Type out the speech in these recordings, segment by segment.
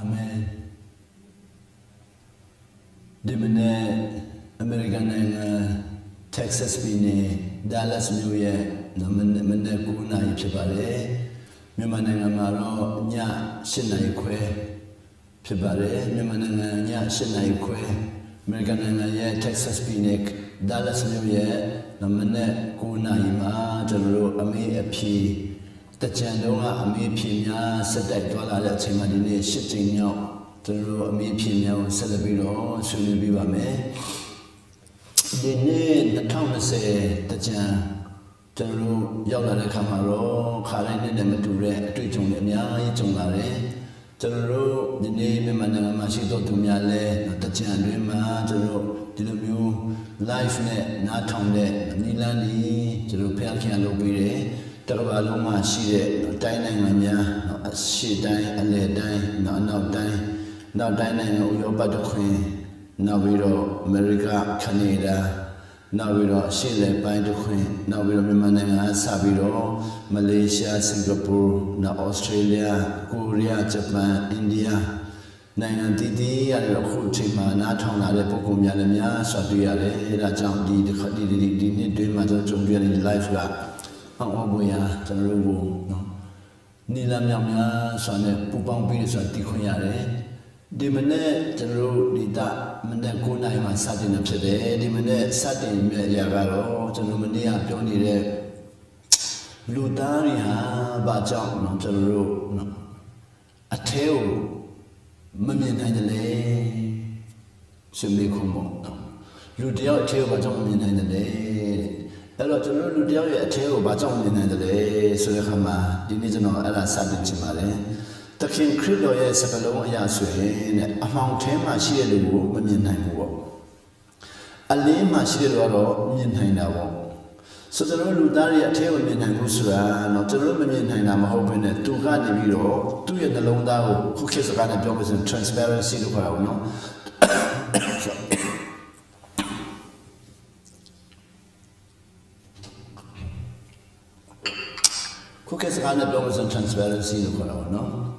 Amen. Dimane American Texas Pine Dallas New Year Namane Kuna Chibare Mimananga Maro Nya Sinai Que Chibare Mimananga Nya Sinai Que American Texas Pine Dallas New Year Namane Kuna Ima Jaro Ami Api Tachandonga Ami Pina Sadak Dwala Chimadini Shitting Yo Jaro Ami Pina Celebiro Suni Bibame Dine the town say Tachan Jaro Yola Camaro Karine Nemature Twitchung Mia Jungare Jaro the name Mananga Mashito Tumiale Tachan Rima Jaro Dilumu Life Net Natonde Nilani Jaro Pelkian Lobire Tarabaloma Shire Dinamania She die a lay die now die now dining Uyoba the Queen now we do America Canada now we do Chile by the Queen now we remember Sabiro Malaysia Singapore now Australia Korea Japan India Nine Didi and the Kuchima Natona the Pokumia Sabia Rajam did the matter to be in life. Oboya, Tanaru, no. Nilam Yamia, Sane, Pupang Pis, and Tikunyare. Dimane, Tanaru, Dita, Mandakuna, my satin of today, Dimane, satin, Yagaro, Tanumania, Pionire, Lutaria, Bajam, no, Tanaru, no. A tail, Mamin and the lay, Simbikumbo, no. Lutia, tail, Bajam in the lay. Alors, tu nous dis que au bâton de l'année, sur le Hama, d'initialement à la salle de Chimale. Takin Crido est Sapalo Yasue, a mountain machine de woe, Minhango. A lame machine de oro, Minhanao. So the Ludari at Tail Minhangusura, not the Roman Minhanam open at two Gadi Viro, 2 years alone now, who kiss a kind of job and transparency to Parano. Cookies kind of blows and transparency to no?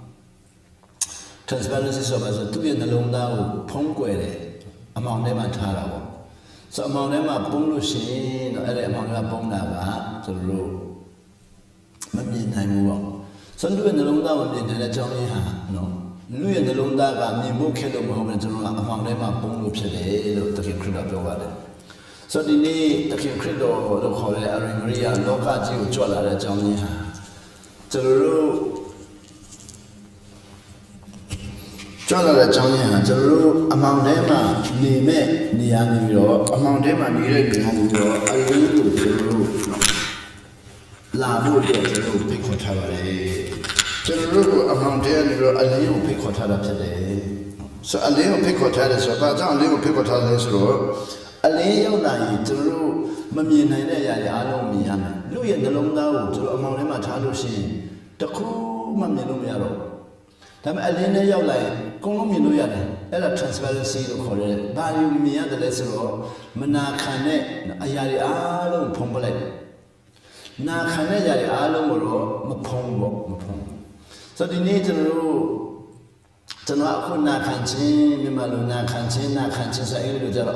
Transparency so as a 2 years alone now, Pongue, among them at Tarao. So among them are Pongushi, among them Ponga, to rule. Maybe time. So doing the long down in the Johnny, no. Louis and the long down, Nimuke moment among them are Pongu today, the Kingdom over. So the need the Kingdom, the Hole, Maria, Loca, Jola, Johnny. Jaro Jola Johnny, Jaro among them are Nime, Nianiro, among them are Nianiro, I will do La Wood, Picotare. Jaro among them, a little Picotara today. So a little Picotara, so about a little Picotara, a little night, Jaro, Mamina, Alomiana. Louis and the long down to among them at Halushi, the crew Mamilumiaro. Tam Alena Yolai, Colominuyan, Ella transparency to call it, Barry Mia the Lesero, Manakane, Ayari Alum Pombole. Nakane Yari Alum or Mapombo. So the nature rule Tanako Nakanchin, Mimaluna Kanchin, Nakanchin,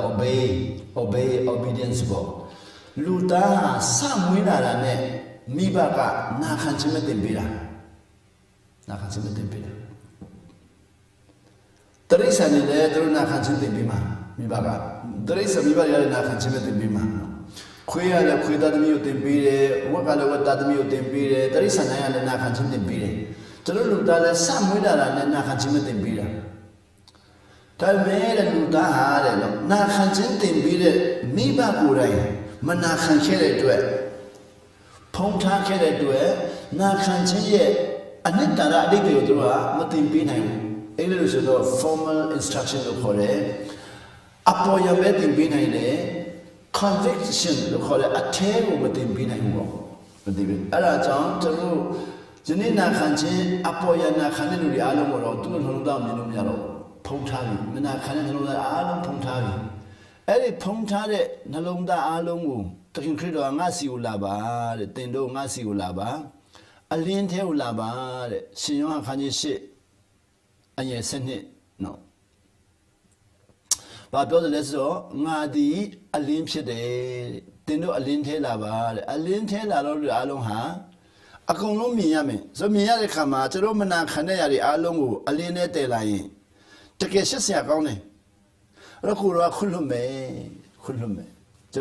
obey, obedience. Luta, some winner, Mibaka, Nakanchimetimpira. Nakanchimetimpira. Teresa ni le Nakanchimetimpima, Mibaka. Teresa Mibaka Nakanchimetimpima. Quia the Quidadmio Tempire, Wakala Watadmio Tempire, Teresa Naya Nakanchimetimpire. Toluta, some winner and Nakanchimetimpira. Tell me that Luta, Nakanchimetimpire, Mibakurai. Manakan Kere to it. Ponta Kere to it, Nakan Chie, Anitara Dipudra, Matin Pinham, Illusion of formal instruction of Hore, Apoya Metin Pinham, conviction of Hore, a tale Matin Pinham. Ara John, Taru, Janina Kanchi, Apoya Nakan, Alum or Tunum Yaro, Pontari, Manakan, Alum Pontari. Eri Pontare, Nalonda Alongu, taking credo Angasi Ulaba, the Tendo Ngasi Ulaba, a lente Ulaba, Sinon Kanishi, အငယ်7နော်ဘာပြောတယ်လဲဆိုတော့ငါဒီအလင်းဖြစ်တယ်တင်တို့အလင်းထဲလာပါတဲ့အလင်းထဲလာတော့လူအားလုံးဟာအကုန်လုံးမြင်ရမယ်ဆိုမြင်ရတဲ့ခါမှာကျွန်တော်မနာခံတဲ့ຢာတွေအားလုံးကိုအလင်းနဲ့တည်လာရင်တကယ်ရှက်စရာကောင်းတယ်အဲ့တော့ကိုရောခွလွတ်မယ်ကျွန်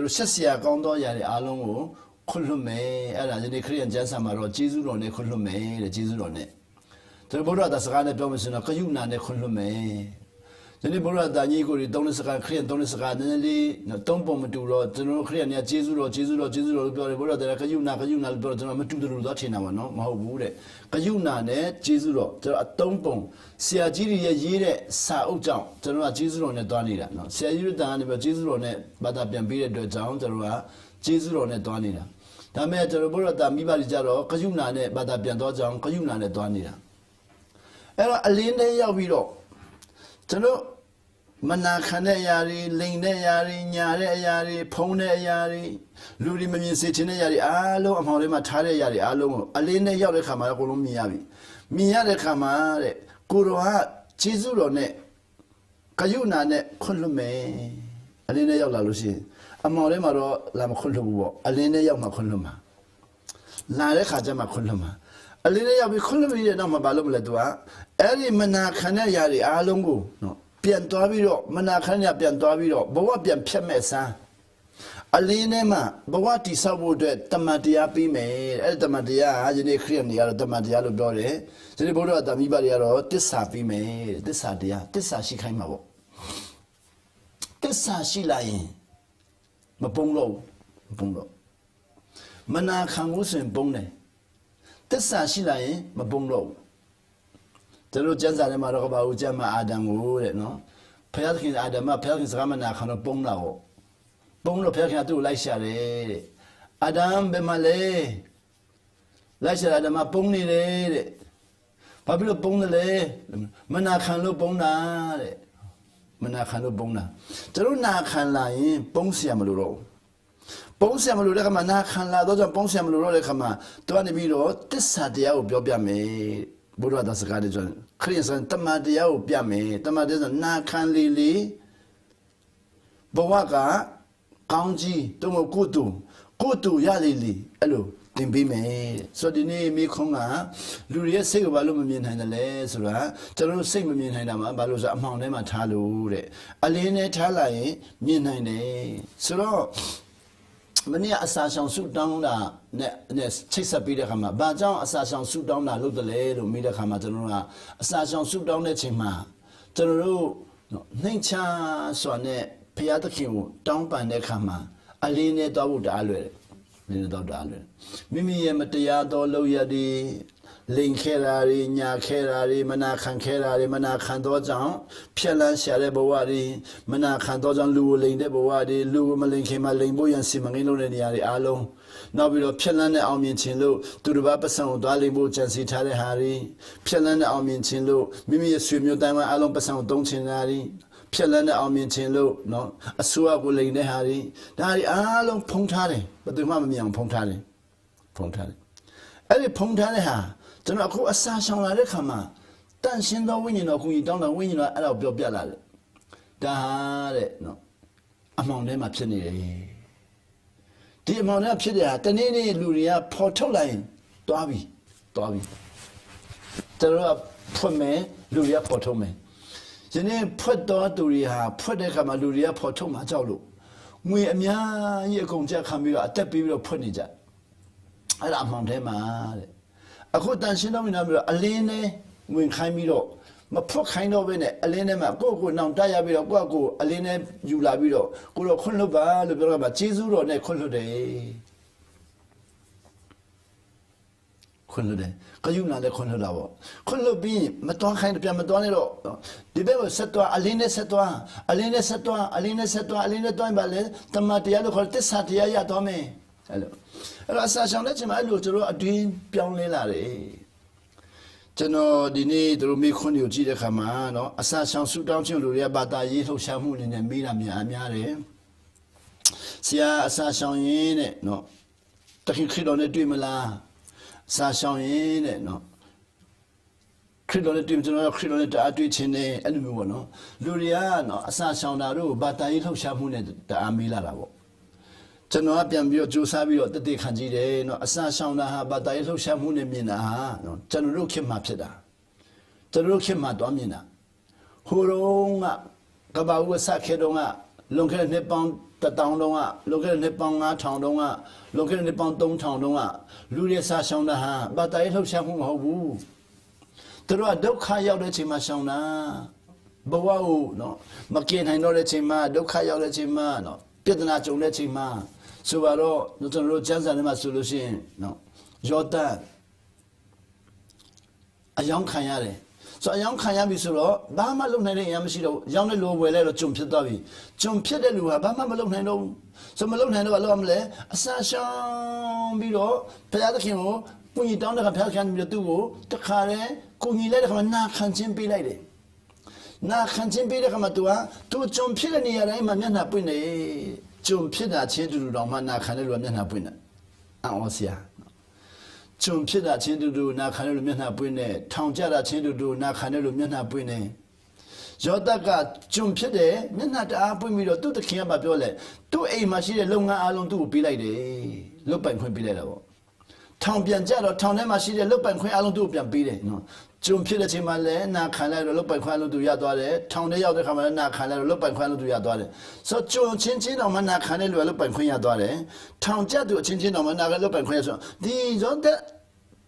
တော်ရှက်စရာကောင်းသောຢာတွေအားလုံးကိုခွလွတ်မယ်အဲ့ဒါဒီနေ့ခရစ်ယာန်ကျမ်းစာမှာတော့ဂျေဇုတော်နဲ့ခွလွတ်မယ်တဲ့ဂျေဇုတော်နဲ့ကျွန်တော်ဘုရားသားစကားနဲ့ပြောမယ်ဆိုတော့ကယုဏနဲ့ခွလွတ်မယ်ဒီနေ့ဘုရားသားကြီးကိုသုံးတဲ့စကားခရစ်ယာန်သုံးတဲ့စကားနည်းနည်းလေးသုံးပုံမတူတော့ကျွန်တော်ခရစ်ယာန်ကဂျေဇုတော်လို့ပြောတယ်ဘုရားသားကယုဏလို့ပြောတော့ကျွန်တော်မတူတယ်လို့သွားထင်တာပါနော်မဟုတ်ဘူးတဲ့ကယုဏနဲ့ဂျေဇုတော်ကျွန်တော်အသုံးပုံဆရာကြီးတွေရဲ့ရေးတဲ့စာအုပ်ကြောင့်ကျွန်တော်ကဂျေဇုတော်နဲ့သွားနေတာနော်ဆရာကြီးတို့တန်ကနေပြောဂျေဇုတော်နဲ့ဘာသာပြန်ပေးတဲ့အတွက်ကြောင့်ကျွန်တော်ကဂျေဇုတော်နဲ့သွားနေတာဒါမဲ့ကျွန်တော်ဘုရားသားမိဘတွေကြတော့ကယုဏနဲ့ဘာသာပြန်သွားကြောင်းကယုဏနဲ့သွားနေတာအဲ့တော့အလင်းထဲရောက်ပြီးတော့ကျွန်တော်မနာခံတဲ့အရာတွေလိန်တဲ့အရာတွေညာတဲ့အရာတွေဖုံးတဲ့အရာတွေလူတွေမမြင်စေချင်တဲ့အရာတွေအားလုံးအမှောင်ထဲမှာထားတဲ့အရာတွေအားလုံးကိုအလင်းနဲ့ရောက်တဲ့ခါမှာအကုန်လုံးမြင်ရပြီမြင်ရတဲ့ခါမှာတဲ့ကိုတော်ကဂျေဇုတော်နဲ့ကယုဏနဲ့ခွင့်လွတ်မယ်အလင်းနဲ့ရောက်လာလို့ရှိရင်အမှောင်ထဲမှာတော့လာမခွင့်လွတ်ဘူးပေါ့အလင်းနဲ့ရောက်မှခွင့်လွတ်မှာလာတဲ့ခါကျမှခွင့်လွတ်မှာအလင်းနဲ့ရောက်ပြီးခွင့်လွတ်ပြီးတဲ့နောက်မှာဘာလို့မလဲသူကအဲ့ဒီမနာခံတဲ့အရာတွေအားလုံးကိုနော်ပြန်သွားပြီးတော့မနာခံရပြန်သွားပြီးတော့ဘဝပြန်ဖြတ်မဲ့စမ်းအလင်းထဲမှာဘဝတည်ဆောက်ဖို့အတွက်တမန်တရားပြီးမယ်အဲ့ဒီတမန်တရားဟာယနေ့ခရစ်ယာန်တွေကတော့တမန်တရားလို့ပြောတယ်ဒီနေ့ဘုရားတာမိဘတွေကတော့တစ္ဆာပြီးမယ်တစ္ဆာတရားတစ္ဆာရှိခိုင်းမှာပေါ့တစ္ဆာရှိလာရင်မပုံတော့မနာခံမှုဆိုရင်ပုံတယ်တစ္ဆာရှိလာရင်မပုံတော့ကျွန်တော်ကျမ်းစာထဲမှာတော့ဘာလို့ကျမ်းမှာအာဒံကိုတဲ့နော်ဖခင်ခင်အာဒံမှာဖခင်စကားမနာခံတော့ပုံတော့ဖခင်ကသူ့ကိုလိုက်ရှာတယ်တဲ့အာဒံဘယ်မှာလဲလိုက်ရှာအာဒံမှာပုံနေတယ်တဲ့ဘာဖြစ်လို့ပုံတယ်လဲမနာခံလို့ပုံတာတဲ့မနာခံလို့ပုံတာကျွန်တော်နာခံလာရင်ပုံเสียမလို့တော့ပုံเสียမလို့တဲ့ခါမှာနာခံလာတော့ကြောင့်ပုံเสียမလို့တော့တဲ့ခါမှာတွားနေပြီးတော့တစ္ဆာတရားကိုပြောပြမယ်ဘုရားသားစကားတွေဆိုခရစ်ယာန်တမန်တရားကိုပြမယ်တမန်တရားဆိုနာခံလေဘဝကကောင်းကြီးတုံးကိုတူရလေအဲ့လိုသင်ပေးမယ်ဆိုတော့ဒီနေ့မိခွန်းကလူတွေရဲ့စိတ်ကိုဘာလို့မမြင်နိုင်တယ်လဲဆိုတာကျွန်တော်တို့စိတ်မမြင်နိုင်တာမှာဘာလို့ဆိုအမှောင်ထဲမှာထားလို့တဲ့အလင်းနဲ့ထားလိုက်ရင်မြင်နိုင်တယ်ဆိုတော့မနေ့အစာဆောင်ဆူတောင်းတာနဲ့ချိတ်ဆက်ပြီးတဲ့ခါမှာဘာကြောင့်အစာဆောင်ဆူတောင်းတာလုပ်တယ်လဲလို့မေးတဲ့ခါမှာကျွန်တော်တို့ကအစာဆောင်ဆူတောင်းတဲ့ချိန်မှာကျွန်တော်တို့နှိမ်ချစွာနဲ့ဘုရားသခင်ကိုတောင်းပန်တဲ့ခါမှာအလင်းနဲ့တောက်ဖို့တအားလွယ်တယ်လင်းနဲ့တောက်တအားလွယ်မိမိရဲ့မတရားသောလုပ်ရည်လိန်ခဲတာတွေညာခဲတာတွေမနာခံခဲတာတွေမနာခံသောကြောင့်ဖြက်လန်းရှာတဲ့ဘဝတွေမနာခံသောကြောင့်လူကိုလိန်တဲ့ဘဝတွေလူကိုမလိန်ခင်မှာလိန်ဖို့ရန်စီမံကိန်းလုပ်တဲ့နေရာတွေအားလုံးနောက်ပြီးတော့ဖြက်လန်းတဲ့အောင်မြင်ခြင်းလို့သူတစ်ပါးပတ်စံကိုသွားလိန်ဖို့ကြံစီထားတဲ့ဟာတွေဖြက်လန်းတဲ့အောင်မြင်ခြင်းလို့မိမိရဲ့ဆွေမျိုးတိုင်းမှာအားလုံးပတ်စံကိုသုံးချင်တာတွေဖြက်လန်းတဲ့အောင်မြင်ခြင်းလို့နော်အစိုးရကိုလိန်တဲ့ဟာတွေဒါတွေအားလုံးဖုံးထားတယ်ဘယ်သူမှမမြင်အောင်ဖုံးထားတယ်အဲ့ဒီဖုံးထားတဲ့ဟာကျွန်တော်အခုအစာရှောင်လာတဲ့ခါမှာတန့်ရှင်းသောဝိညာဉ်တော်ကိုကြီးတောင်းတာဝိညာဉ်တော်အဲ့ဒါကိုပြောပြလာတယ်ဒါတဲ့နော်အမှောင်ထဲမှာဖြစ်နေတယ်ဒီအမှောင်ထဲဖြစ်တဲ့ဟာတနေ့နေ့လူတွေကဖော်ထုတ်လိုက်ရင်တွားပြီကျွန်တော်ကဖွင့်မယ်လူတွေကဖော်ထုတ်မယ်ယနေ့ဖွက်တော်သူတွေဟာဖွက်တဲ့ခါမှာလူတွေကဖော်ထုတ်မှာကြောက်လို့ငွေအများကြီးအကုန်ကြက်ခံပြီးတော့အသက်ပေးပြီးတော့ဖွက်နေကြအဲ့ဒါအမှောင်ထဲမှာတဲ့အခုတန်ရှင်းတော့မြင်ပြီးတော့အလင်းနဲ့ဝင်ခိုင်းပြီးတော့မဖွက်ခိုင်းတော့ဘဲနဲ့အလင်းထဲမှာကိုယ့်နောင်တက်ရပြီးတော့ကိုယ့်အလင်းနဲ့ယူလာပြီးတော့ကိုတော့ခွန့်လွတ်ပါလို့ပြောတော့မှကျေးဇူးတော်နဲ့ခွန့်လွတ်တယ်ကယူနာလည်းခွန့်လွတ်တာပေါ့ခွန့်လွတ်ပြီးမတွန်းခိုင်းပြန်မတွန်းနဲ့တော့ဒီဘက်ကိုဆက်သွားအလင်းနဲ့ဆက်သွားအလင်းနဲ့တွန်းပါလေတမန်တရားလို့ခေါ်တစ္ဆာတရားရသွားမယ်အဲ့တော့အစာရှောင်တဲ့ချိန်မှာအဲ့လိုကျွန်တော်အတွင်းပြောင်းလဲလာတယ်ကျွန်တော်ဒီနေ့တို့မိခွန်းကိုကြည့်တဲ့ခါမှာနော်အစာရှောင်ဆူတောင်းခြင်းလူတွေကဘာသာရေးလှုပ်ရှားမှုအနေနဲ့မေးတာများတယ်ဆရာအစာရှောင်ရင်းတဲ့နော်တခင်ခရစ်တော်နဲ့တွေ့မလားအစာရှောင်ရင်းတဲ့နော်ခ ခရစ်တော်နဲ့တွေ့ကျွန်တော်ခရစ်တော်နဲ့တအားတွေ့ခြင်းနဲ့အဲ့လိုမျိုးပေါ့နော်လူတွေကနော်အစာရှောင်တာတို့ဘာတာရေးလှုပ်ရှားမှုနဲ့တအားမေးလာတာပေါ့ကျွန်တော်ကပြန်ပြီးတော့ကြိုးစားပြီးတော့တည်ခံကြည့်တယ်နော်အစာရှောင်တာဟာဘာတာရေးလှုပ်ရှားမှုနဲ့မြင်တာဟာနော်ကျွန်တော်တို့ခေတ်မှာဖြစ်တာကျွန်တော်တို့ခေတ်မှာတွားမြင်တာဟိုတုန်းကကဘာဦးဆက်ခေတုန်းကလွန်ခဲ့တဲ့နှစ်ပေါင်း1000တုန်းကလွန်ခဲ့တဲ့နှစ်ပေါင်း9000တုန်းကလွန်ခဲ့တဲ့နှစ်ပေါင်း3000တုန်းကလူတွေစာရှောင်တာဟာဘာတာရေးလှုပ်ရှားမှုမဟုတ်ဘူးသူတို့ကဒုက္ခရောက်တဲ့ချိန်မှာရှောင်တာဘဝကိုနော်မကင်နိုင်တော့တဲ့ချိန်မှာဒုက္ခရောက်တဲ့ချိန်မှာနော်ပြဿနာကြုံတဲ့ချိန်မှာဆိုတော့ကျွန်တော်တို့ကျမ်းစာထဲမှာဆိုလို့ရှိရင်နော်ယောသန်အယောင်ခံရတယ်ဆိုအယောင်ခံရပြီဆိုတော့ဘာမှလုပ်နိုင်တဲ့အရာမရှိတော့ရောင်းတဲ့လူဝယ်လဲတော့ဂျုံဖြစ်သွားပြီဂျုံဖြစ်တဲ့လူဟာဘာမှမလုပ်နိုင်တော့ဆိုမလုပ်နိုင်တော့ဘာလုပ်ရမလဲအစာရှောင်ပြီးတော့ဘုရားသခင်ကိုကိုကြီးတောင်းတဲ့ခါဘုရားသခင်ပြီးတော့သူ့ကိုတခါတည်းကိုကြီးလိုက်တဲ့ခါမှာနာခံခြင်းပေးလိုက်တယ်နာခံခြင်းပေးတဲ့ခါမှာသူဂျုံဖြစ်တဲ့နေရာတိုင်းမှာမျက်နှာပွင့်နေဂျုံဖြစ်တာချင်းတူတူတောင်မှနာခံတဲ့လူကမျက်နှာပွင့်တယ်အော်ဆရာဂျုံဖြစ်တာချင်းတူတူနာခံတဲ့လူမျက်နှာပွင့်နေထောင်ကျတာချင်းတူတူနာခံတဲ့လူမျက်နှာပွင့်နေယောသကဂျုံဖြစ်တယ်မျက်နှာတအားပွင့်ပြီးတော့သူ့တခင်ကပြောလဲသူ့အိမ်မှာရှိတဲ့လုပ်ငန်းအလုံးသူ့ကိုပေးလိုက်တယ်လုတ်ပိုင်ခွင့်ပေးလိုက်တာပေါ့ထောင်ပြန်ကြတော့ထောင်ထဲမှာရှိတဲ့လုတ်ပိုင်ခွင့်အလုံးသူ့ကိုပြန်ပေးတယ်နော်ဂျုံဖြစ်တဲ့ချိန်မှာလည်းနာခံလိုက်တော့လုတ်ပိုင်ခွင့်အလုံးသူရသွားတယ်ထောင်ထဲရောက်တဲ့ခါမှာလည်းနာခံလိုက်တော့လုတ်ပိုင်ခွင့်အလုံးသူရသွားတယ်ဆိုတော့ဂျုံချင်းချင်းတော့မနာခံတဲ့လူကလုတ်ပိုင်ခွင့်ရသွားတယ်ထောင်ကျသူအချင်းချင်းတော့မနာခံလုတ်ပိုင်ခွင့်ရဆိုဒီဇွန်တဲ့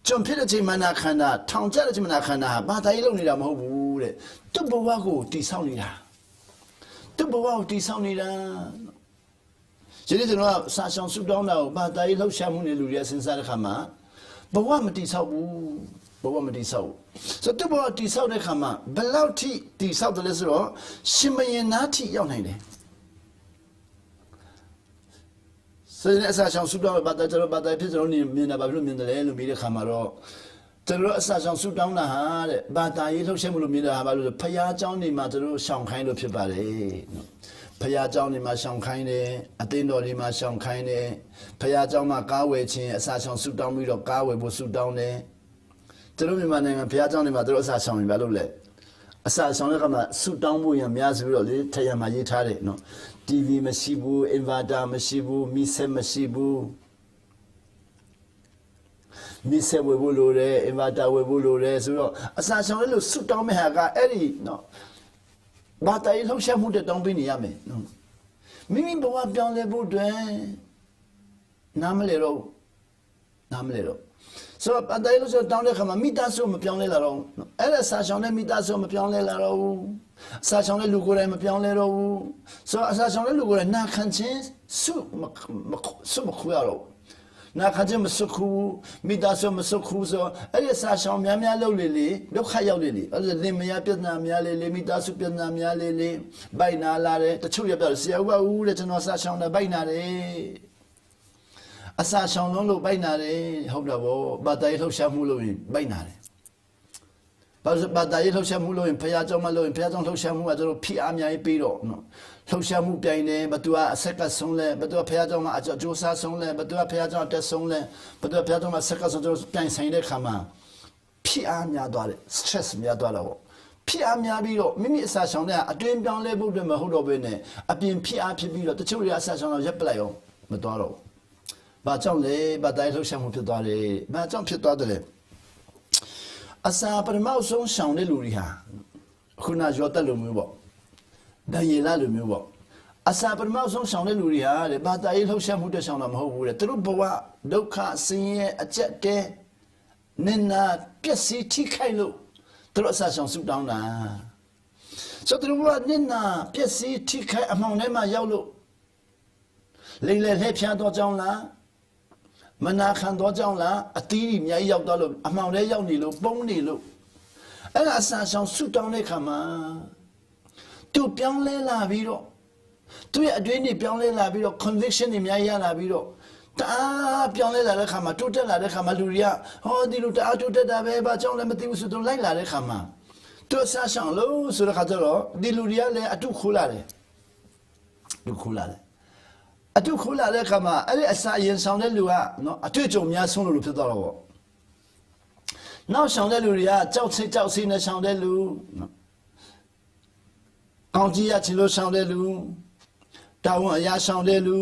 ဂျုံဖြစ်တဲ့ချိန်မှာနာခံတာထောင်ကျတဲ့ချိန်မှာနာခံတာဘာသာရေးလုပ်နေတာမဟုတ်ဘူးတဲ့သူ့ဘဝကိုတည်ဆောက်နေတာသူ့ဘဝကိုတည်ဆောက်နေတာယနေ့ကျွန်တော်ကစာရှောင်စုတောင်းတာကိုဘာသာရေးလှုပ်ရှားမှုနဲ့လူတွေစဉ်းစားတဲ့ခါမှာဘဝမတည်ဆောက်ဘူးဘဝမတည်ဆောက်ဆိုတော့ဘဝတည်ဆောက်တဲ့ခါမှာဘယ်လောက်ထိတည်ဆောက်တယ်လဲဆိုတော့ရှင်မရင်နာထိရောက်နိုင်တယ်ဆိုရင်အစာရှောင်စုတောင်းဘာသာကျွန်တော်ဘာသာဖြစ်ကျွန်တော်မြင်တာဘာဖြစ်လို့မြင်တယ်လဲလို့ပြီးတဲ့ခါမှာတော့ကျွန်တော်အစာရှောင်စုတောင်းတာဟာတဲ့ဘာသာရေးလှုပ်ရှားမှုလို့မြင်တာဟာဘာလို့လဲဖျားเจ้าနေမှာကျွန်တော်ရှောင်ခိုင်းလို့ဖြစ်ပါတယ်နော်ဖျားเจ้าနေမှာရှောင်ခိုင်းတယ်အသင်းတော်တွေမှာရှောင်ခိုင်းတယ်ဖျားเจ้าမှာကားဝယ်ခြင်းအစာရှောင်စုတောင်းပြီးတော့ကားဝယ်ဖို့စုတောင်းတယ်ကျွန်တော်မြန်မာနိုင်ငံဖျားเจ้าနေမှာတို့အစာရှောင်ရင်ဘာလုပ်လဲအစာရှောင်တဲ့ကမှာစုတောင်းဖို့ရများဆိုပြီးတော့လေထရံမှာရေးထားတယ်နော် TV မရှိဘူး inverter မရှိဘူးမီးစက်မရှိဘူးမီးစက်ဝယ်ဖို့လိုတယ် inverter ဝယ်ဖို့လိုတယ်ဆိုတော့အစာရှောင်လို့စုတောင်းမဲ့ဟာကအဲ့ဒီနော်ဘာသာရေးလှုပ်ရှားမှုတဲ့တောင်းပေးနေရမယ်နော်မိမိဘဝပြောင်းလဲဖို့အတွက်နားမလဲတော့ဆိုတော့ဘာသာရေးလှုပ်ရှားတောင်းတဲ့ခါမှာမိသားစုမပြောင်းလဲလာတော့အဲ့ဒါစာရှောင်တဲ့မိသားစုမပြောင်းလဲလာတော့ဘူးစာရှောင်တဲ့လူကိုယ်တိုင်မပြောင်းလဲတော့ဘူးဆိုတော့အစာရှောင်တဲ့လူကိုယ်တိုင်နာခံခြင်းစုမခွေရတော့နာခံခြင်းမစုခုမိသားစုမစုခုဆိုအဲ့ဒီစာရှောင်များလုပ်လေဒုက္ခရောက်လေအဲ့ဒါလင်မယားပြဿနာများလေမိသားစုပြဿနာများလေဗိုက်နာလာတယ်တချို့ရပြောဆရာဦးတဲ့ကျွန်တော်စာရှောင်တယ်ဗိုက်နာတယ်အစာရှောင်လုံးလို့ဗိုက်နာတယ်ဟုတ်တယ်ဗောဘာသာရေးလှုပ်ရှားမှုလို့ရင်ဗိုက်နာတယ်ဘာသာရေးလှုပ်ရှားမှုလို့ရင်ဖျားเจ้าမလို့ရင်ဖျားเจ้าလှုပ်ရှားမှုကကျွန်တော်ဖိအားအများကြီးပေးတော့နော်လှုပ်ရှားမှုပြိုင်တယ်ဘသူကအဆက်ကဆုံးလဲဘသူကဖျားเจ้าမှာအကျိုးစားဆုံးလဲဘသူကဖျားเจ้าတက်ဆုံးလဲဘသူကဖျားเจ้าမှာဆက်ကဆုံးကျွန်တော်ပြိုင်ဆိုင်တဲ့ခါမှာဖိအားများသွားတယ် stress များသွားတော့ဖိအားများပြီးတော့မိမိအစာရှောင်တဲ့အတွင်းပြောင်းလဲဖို့အတွက်မဟုတ်တော့ဘဲနဲ့အပြင်ဖိအားဖြစ်ပြီးတော့တချို့တွေအစာရှောင်တော့ရပ်ပလိုက်အောင်မသွားတော့ဘာကြောင့်လဲဘာသာရေးလှုပ်ရှားမှုဖြစ်သွားတယ်ဘာကြောင့်ဖြစ်သွားတယ်လဲအစာပထမဆုံးရှောင်တဲ့လူတွေဟာခုနရောတက်လိုမျိုးပေါ့ဒံယေလလိုမျိုးပေါ့အစာပထမဆုံးရှောင်တဲ့လူတွေဟာတဲ့ဘာသာရေးလှုပ်ရှားမှုတက်ရှောင်တာမဟုတ်ဘူးတဲ့သူတို့ဘဝဒုက္ခဆင်းရဲအကျက်တဲနင်နာပျက်စီးထိခိုက်လို့သူတို့အစာရှောင်ဆုတောင်းတာဆိုသူတို့ဘဝနင်နာပျက်စီးထိခိုက်အမှောင်ထဲမှာရောက်လို့လိမ့်လေလှည့်ဖြားတော့ကြောင်းလားမနာခံတော့ကြောင်းလားအသီးကြီးအများကြီးရောက်တော့လို့အမှောင်ထဲရောက်နေလို့ပုံနေလို့အဲ့ဒါအစာရှောင်ဆုတောင်းတဲ့ခါမှာသူပြောင်းလဲလာပြီးတော့သူရဲ့အတွင်းတွေပြောင်းလဲလာပြီးတော့ conviction တွေအများကြီးရလာပြီးတော့တအားပြောင်းလဲလာတဲ့ခါမှာတိုးတက်လာတဲ့ခါမှာလူတွေကဟောဒီလိုတအားတိုးတက်တာပဲဘာကြောင့်လဲမသိဘူးဆိုတော့လိုက်လာတဲ့ခါမှာသူအစာရှောင်လို့ဆိုတဲ့ခါကျတော့ဒီလူတွေကလည်းအတုခိုးလာတယ်အတုခိုးလာတဲ့ခါမှာအဲ့ဒီအစာရင်ဆောင်တဲ့လူကနော်အတွေ့အကြုံများဆုံးလို့ဖြစ်သွားတော့ပေါ့ နောက်ဆောင်တဲ့လူတွေကကြောက်စိတ်နဲ့ဆောင်တဲ့လူကောင်းကြီးရချင်လို့ဆောင်တဲ့လူတာဝန်အရာဆောင်တဲ့လူ